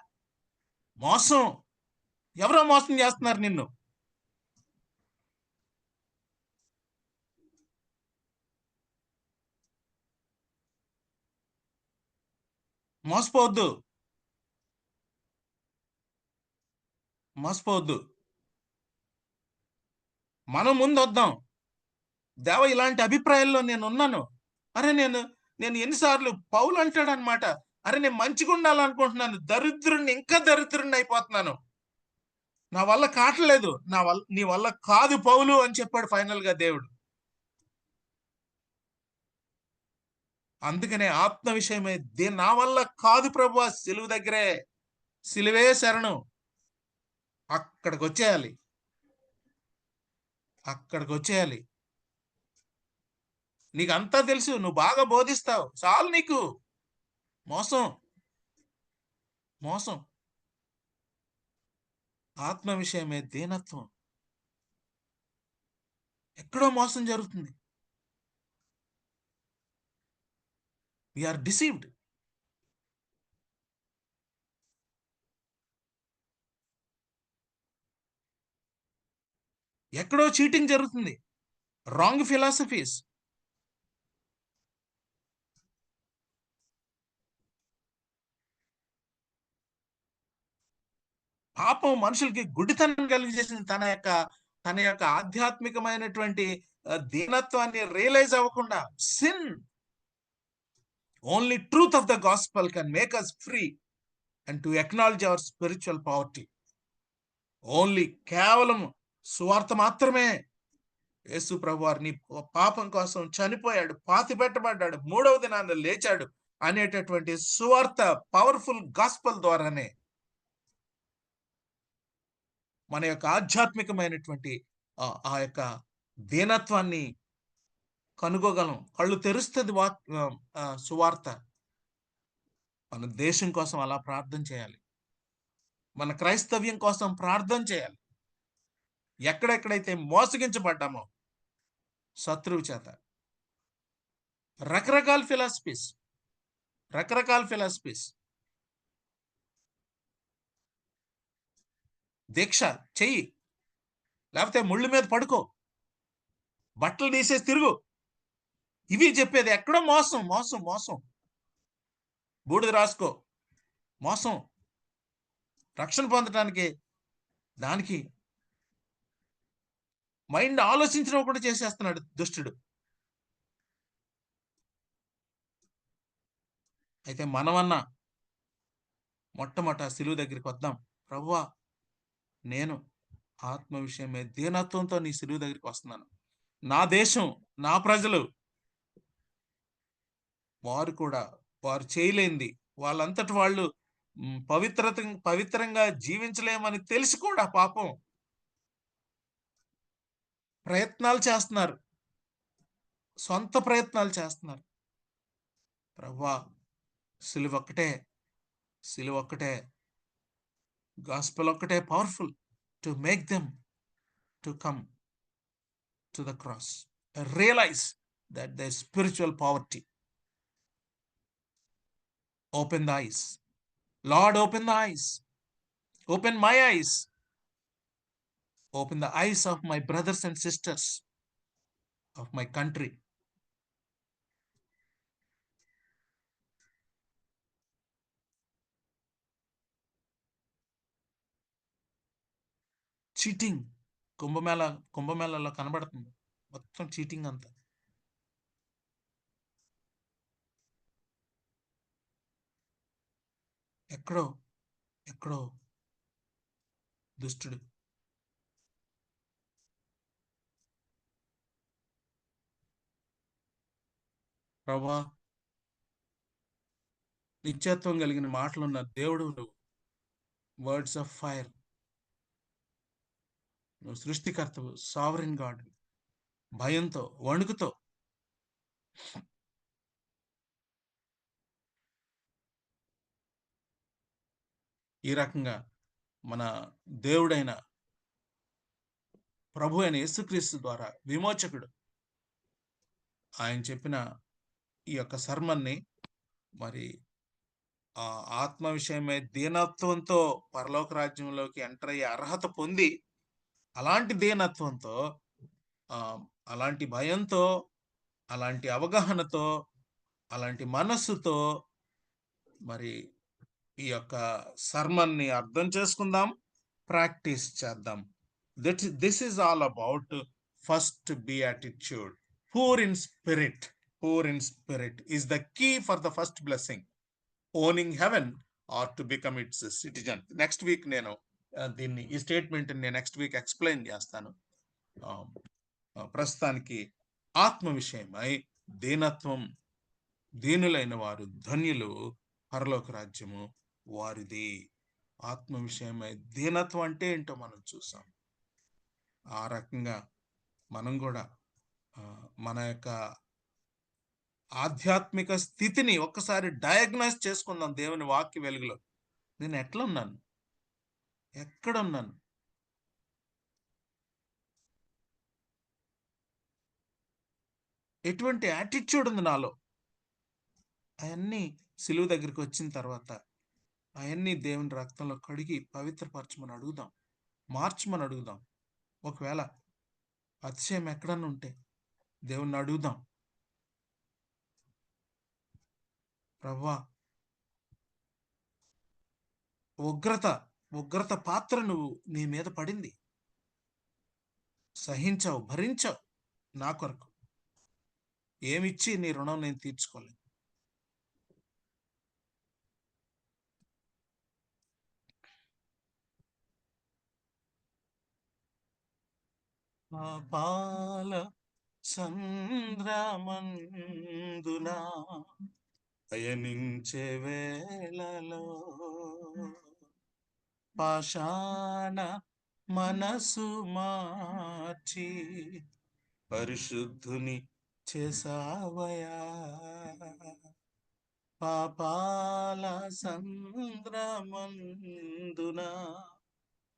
ఎవరో మోసం చేస్తున్నారు నిన్ను. మోసపోవద్దు. మోసపోవద్దు. మనం ముందు వద్దాం. దేవ ఇలాంటి అభిప్రాయాల్లో నేను ఉన్నాను. అరే నేను ఎన్నిసార్లు పౌలు అంటాడు అనమాట, అరే నేను మంచిగా ఉండాలనుకుంటున్నాను, దరిద్రుడిని ఇంకా దరిద్రుడిని అయిపోతున్నాను, నా వల్ల కావట్లేదు, నీ వల్ల కాదు పౌలు అని చెప్పాడు ఫైనల్ గా దేవుడు. అందుకనే ఆత్మ విషయమే నా వల్ల కాదు ప్రభువా, సిలువ దగ్గరే, సిలువే శరణు, అక్కడికి వచ్చేయాలి, అక్కడికి వచ్చేయాలి. నీకు అంతా తెలుసు, నువ్వు బాగా బోధిస్తావు, చాలు నీకు. మోసం మోసం. ఆత్మ విషయమే దీనత్వం. ఎక్కడో మోసం జరుగుతుంది. We are deceived. ఎక్కడో చీటింగ్ జరుగుతుంది. Wrong philosophies. పాపం మనుషులకి గుడ్డితనం కలిగజేసింది. తన యొక్క ఆధ్యాత్మికమైనటువంటి దీనత్వాన్ని రియలైజ్ అవ్వకుండా. Sin. Only truth of the gospel can make us free and to acknowledge our spiritual poverty. Only కేవలం సువార్త మాత్రమే. యేసు ప్రభువారు నీ పాపం కోసం చనిపోయాడు, పాతి పెట్టబడ్డాడు, 3వ దినాన లేచాడు అనేటటువంటి సువార్త పవర్ఫుల్ గాస్పల్ ద్వారానే మన యొక్క ఆధ్యాత్మికమైనటువంటి ఆ యొక్క దీనత్వాన్ని కనుగోగలం. కళ్ళు తెరుస్తుంది సువార్త. మన దేశం కోసం అలా ప్రార్థన చేయాలి. మన క్రైస్తవ్యం కోసం ప్రార్థన చేయాలి. ఎక్కడెక్కడైతే మోసగించబడ్డామో శత్రువు చేత, రకరకాల ఫిలాసఫీస్, దీక్ష చెయ్యి, లేకపోతే ముళ్ళు మీద పడుకో, బట్టలు తీసేసి తిరుగు, ఇవి చెప్పేది. ఎక్కడో మోసం మోసం మోసం. బూడిద రాసుకో, మోసం. రక్షణ పొందటానికి దానికి మైండ్ ఆలోచించడం కూడా చేసేస్తున్నాడు దుష్టుడు. అయితే మనమన్నా మొట్టమొదట సిలువ దగ్గరికి వద్దాం. ప్రభువా, నేను ఆత్మ విషయమే దీనత్వంతో నీ సిలువ దగ్గరికి వస్తున్నాను. నా దేశం, నా ప్రజలు, వారు చేయలేంది, వాళ్ళంతటి వాళ్ళు పవిత్రంగా జీవించలేమని తెలిసి కూడా పాపం ప్రయత్నాలు చేస్తున్నారు, సొంత ప్రయత్నాలు చేస్తున్నారు. ప్రభువా, సిలువ ఒక్కటే, గాస్పెల్ ఒక్కటే powerful to make them to come to the cross, realize that the spiritual poverty. Open the eyes. Lord, open the eyes. Open my eyes. Open the eyes of my brothers and sisters of my country. Cheating కుంభమేళలో కనబడుతుంది. మొత్తం cheating అంతా. ఎక్కడో దుష్టుడు. ప్రభువా, నిత్యత్వం కలిగిన మాటలున్న దేవుడు నువ్వు. Words of fire. నువ్వు సృష్టికర్తవు, సావరిన్ గాడ్. భయంతో, వణుకుతో ఈ రకంగా మన దేవుడైన ప్రభు అయిన యేసుక్రీస్తు ద్వారా, విమోచకుడు ఆయన చెప్పిన ఈ యొక్క సర్మన్ని మరి ఆ ఆత్మ విషయమే దీనత్వంతో పరలోక రాజ్యంలోకి ఎంటర్ అయ్యే అర్హత పొంది, అలాంటి దీనత్వంతో, అలాంటి భయంతో, అలాంటి అవగాహనతో, అలాంటి మనస్సుతో మరి ఈ యొక్క సర్మన్ని అర్థం చేసుకుందాం, ప్రాక్టీస్ చేద్దాం. This is all about first beatitude. Poor in spirit is the key for the first blessing, owning heaven or to become its citizen. Next week నేను ఈ స్టేట్మెంట్ నేను నెక్స్ట్ వీక్ ఎక్స్ప్లెయిన్ చేస్తాను. ప్రస్తుతానికి ఆత్మ విషయమై దీనత్వం, దీనులైన వారు ధన్యులు, పరలోక రాజ్యము వారిది. ఆత్మ విషయమై దీనత్వం అంటే ఏంటో మనం చూసాం. ఆ రకంగా మనం కూడా మన యొక్క ఆధ్యాత్మిక స్థితిని ఒక్కసారి డయాగ్నైజ్ చేసుకుందాం దేవుని వాక్య వెలుగులో. నేను ఎట్లా ఉన్నాను, ఎక్కడ ఉన్నాను, ఎటువంటి యాటిట్యూడ్ ఉంది నాలో, అవన్నీ సిలువ దగ్గరికి వచ్చిన తర్వాత అవన్నీ దేవుని రక్తంలో కడిగి పవిత్రపరచమని అడుగుదాం, మార్చమని అడుగుదాం. ఒకవేళ అతిశయం ఎక్కడన్నా ఉంటే దేవుణ్ణి అడుగుదాం, ప్రభువా ఉగ్రత పాత్ర నీ మీద పడింది, సహించావు, భరించావు నా కొరకు, ఏమిచ్చి నీ రుణం నేను తీర్చుకోలేదు. పాల సంద్రమందునా పయనించే వేళలో పాషాణ మనసు మార్చి పరిశుద్ధుని చేసావయా. పాపాల సంద్రమందున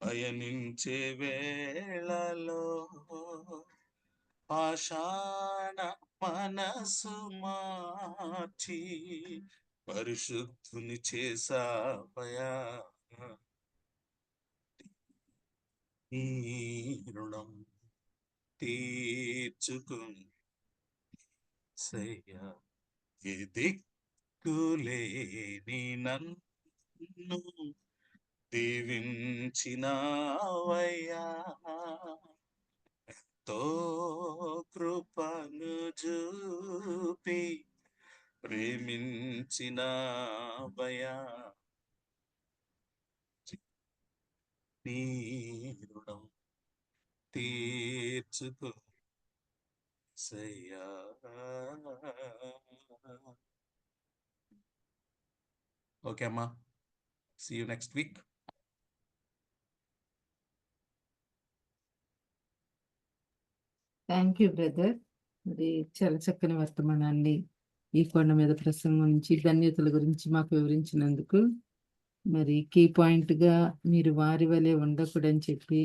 పయనించే వేళలో పాషాణ మనసు మార్చి పరిశుద్ధుని చేసావయా. నీ రుణం తీర్చుకుని సయ్యా, ఏ దిక్కులేని నన్ను దీవించినావయ్యా. తో కృపను చూపి ప్రేమించినావయ్యా. నీ రుణం తీర్చుకో సయ్యా. ఓకే అమ్మా, see you next week. Thank you brother. మరి చాలా చక్కని వర్తమానాన్ని ఈ కొండ మీద ప్రసంగం నుంచి ధన్యతల గురించి మాకు వివరించినందుకు, మరి కీ పాయింట్ గా మీరు వారి వలె ఉండకూడదని చెప్పి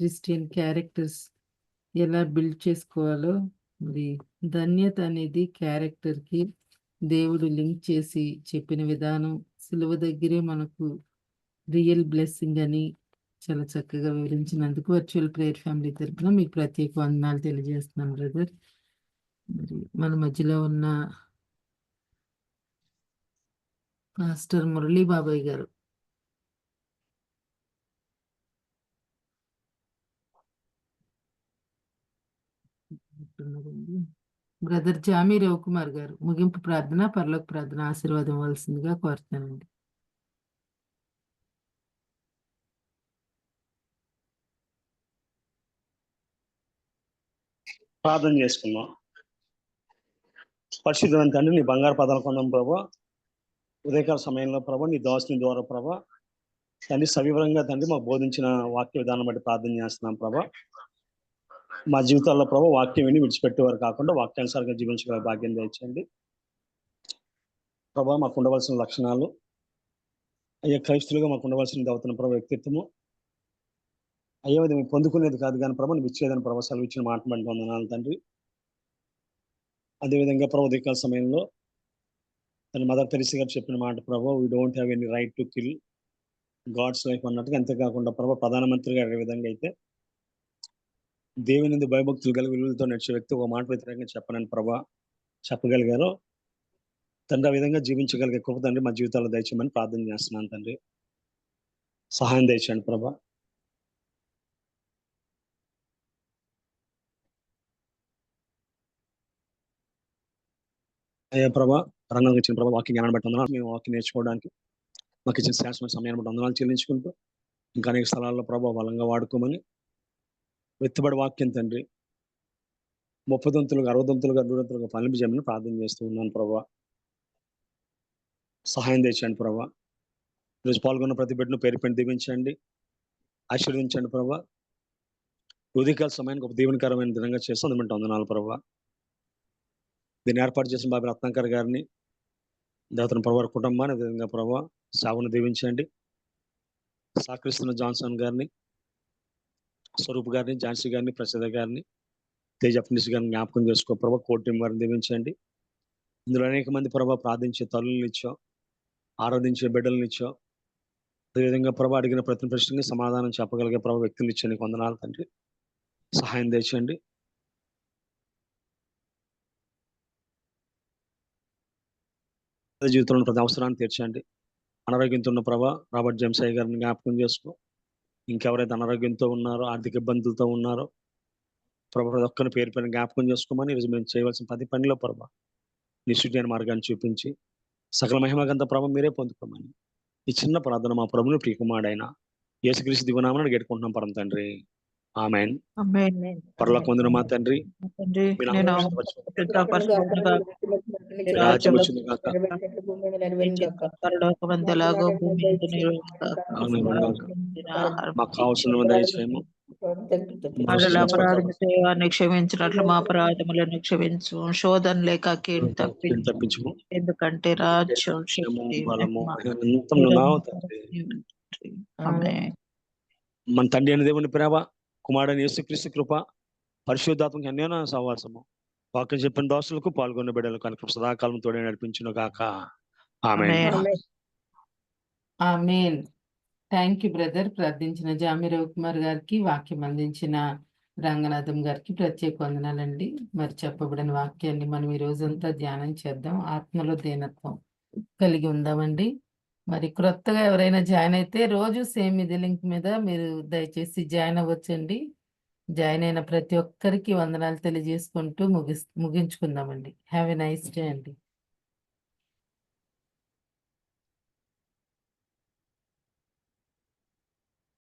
క్రిస్టియన్ క్యారెక్టర్స్ ఎలా బిల్డ్ చేసుకోవాలో, మరి ధన్యత అనేది క్యారెక్టర్ కి దేవుడు లింక్ చేసి చెప్పిన విధానం సిలువ దగ్గరే మనకు రియల్ బ్లెస్సింగ్ అని చాలా చక్కగా వివరించినందుకు వర్చువల్ ప్రేయర్ ఫ్యామిలీ తరపున మీకు ప్రత్యేక వందనాలు తెలియజేస్తున్నాను బ్రదర్. మరి మన మధ్యలో ఉన్న మాస్టర్ మురళీ బాబాయ్ గారు, బ్రదర్ జామీ రవికుమార్ గారు ముగింపు ప్రార్థన, పరలోక ప్రార్థన ఆశీర్వాదం ఇవ్వాల్సిందిగా కోరుతానండి. ప్రార్థన చేసుకున్నాం. పరిశుద్ధమైన తండ్రి, నీ బంగారు పదాలు కొందాం ప్రభా. ఉదయకాల సమయంలో ప్రభా నీ దాసుని ద్వారా ప్రభా తండ్రి సవివరంగా తండ్రి మాకు బోధించిన వాక్య విధానం బట్టి ప్రార్థన చేస్తున్నాం ప్రభా. మా జీవితాల్లో ప్రభా వాక్యం విని విడిచిపెట్టేవారు కాకుండా వాక్యానుసారంగా జీవించగల భాగ్యం దయచేయండి ప్రభా. మాకు ఉండవలసిన లక్షణాలు అయ్యా, క్రైస్తులుగా మాకు ఉండవలసిన దౌతన ప్రభా వ్యక్తిత్వము అయ్యా, అది మేము పొందుకునేది కాదు కానీ ప్రభా నువ్వు ఇచ్చేదని ప్రభా సెలవు ఇచ్చిన మాట బట్టి వందనాలు తండ్రి. అదేవిధంగా ప్రభా ఉదయకాల సమయంలో తన మదర్ తెరిసా గారు చెప్పిన మాట ప్రభా, we don't have any right to kill God's life అన్నట్టుగా, అంతేకాకుండా ప్రభా ప్రధానమంత్రి గారు ఏ విధంగా అయితే దేవుని భయభక్తులు కలిగి విలువలతో నడిచే వ్యక్తి ఒక మాట వ్యతిరేకంగా చెప్పనని ప్రభా చెప్పగలిగారో తండ్రి, ఆ విధంగా జీవించగలిగే కృప తండ్రి మా జీవితాల్లో దయచేయమని ప్రార్థన చేస్తున్నాను తండ్రి. సహాయం దయచేయండి ప్రభా. అయ్యా ప్రభా రంగంగా ఇచ్చిన ప్రభావ వాక్యం జ్ఞానం బట్టి వందనాలు. మేము వాక్యం నేర్చుకోవడానికి మాకు ఇచ్చిన శాశ్వత సమయాన్ని బట్టి వందనాలు చెల్లించుకుంటూ ఇంకా అనేక స్థలాల్లో ప్రభావ బలంగా వాడుకోమని వెత్తుబడి వాక్యం తండ్రి 30 దంతులుగా 60 దంతులుగా 100 దంతులుగా ఫలింపజేయమని ప్రార్థన చేస్తూ ఉన్నాను ప్రభా. సహాయం తెచ్చండి ప్రభా. ఈరోజు పాల్గొన్న ప్రతి బిడ్డను పేరు పెట్టి దీవించండి, ఆశీర్వదించండి ప్రభా. ఉదయకాల సమయానికి ఒక దీవెనకరమైన దినంగా చేస్తూ అందుమంటే వందనాలు ప్రభా. దీన్ని ఏర్పాటు చేసిన బాబు రత్నాకర్ గారిని, దేవతన ప్రభా కుటుంబాన్ని, విధంగా ప్రభా సేవను దీవించండి. సహకరిస్తున్న జాన్సన్ గారిని, స్వరూప్ గారిని, ఝాన్సీ గారిని, ప్రసాద్ గారిని, తేజ ఫినిష్ గారిని జ్ఞాపకం చేసుకో ప్రభా. కోర్టు టీం వారిని దీవించండి. ఇందులో అనేక మంది ప్రభా ప్రార్థించే తల్లులను ఇచ్చావు, ఆరాధించే బిడ్డలను ఇచ్చావు. అదేవిధంగా ప్రభా అడిగిన ప్రతి ప్రశ్నకి సమాధానం చెప్పగలిగే ప్రభా వ్యక్తులు ఇచ్చే నీకు వందనాలు తండ్రి. సహాయం తెచ్చండి. జీవితంలో ప్రతి అవసరాన్ని తీర్చండి. అనారోగ్యంతో ఉన్న ప్రభా రాబర్ట్ జంసాయి గారిని జ్ఞాపకం చేసుకో. ఇంకెవరైతే అనారోగ్యంతో ఉన్నారో, ఆర్థిక ఇబ్బందులతో ఉన్నారో ప్రభా ప్రతి ఒక్కరిని పేరు పైన జ్ఞాపకం చేసుకోమని ఈరోజు మేము చేయవలసిన ప్రతి పనిలో ప్రభా నిశ్చితమైన మార్గాన్ని చూపించి సకల మహిమగంత ప్రభ మీరే పొందుకోమని ఈ చిన్న ప్రార్థన మా ప్రభుని ప్రియకుమారుడైన యేసుక్రీస్తు దివ్యనామమున గెట్టుకుంటున్నాం పరమ తండ్రి. ఆమేన్. పరలోకం పొందిన మా తండ్రి, మీ నామము పరిశుద్ధపరచబడును గాక, మీ రాజ్యం వచ్చును గాక, పరలోకమందెలాగో భూమి యందు నెరవేరును గాక. మాకు కావాల్సిన దయచేయము. వాళ్ళ అపరాధము సేవాన్ని క్షమించినట్లు మా అపరాధములను క్షమించు, శోధన లేక కీడు తప్పించుము. ఎందుకంటే రాజ్యం, శక్తి, బలము మహిమ అనంతం నావు తండ్రి. ఆమేన్. మన తండ్రి అయిన దేవుని ప్రేమ, కుమారుడైన యేసుక్రీస్తు కృప, పరిశుద్ధాత్మక అన్యోన్య సహవాసము వాక్యం చెప్పిన దోషులకు పాల్గొన్న బిడ్డలకు కనుక సదాకాలం తోడే నడిపించును గాక. Amen. Amen. Thank you brother. ప్రార్థించిన జామి రవికుమార్ గారికి, వాక్యం అందించిన రంగనాథం గారికి ప్రత్యేక వందనాలండి. మరి చెప్పబడిన వాక్యాన్ని మనం ఈ రోజంతా ధ్యానం చేద్దాం. ఆత్మలో దీనత్వం కలిగి ఉందామండి. మరి క్రొత్తగా ఎవరైనా జాయిన్ అయితే రోజు సేమ్ ఇది లింక్ మీద మీరు దయచేసి జాయిన్ అవ్వచ్చండి. జాయిన్ అయిన ప్రతి ఒక్కరికి వందనాలు తెలియజేసుకుంటూ ముగించుకుందామండి. హ్యావ్ ఎ నైస్ డే అండి.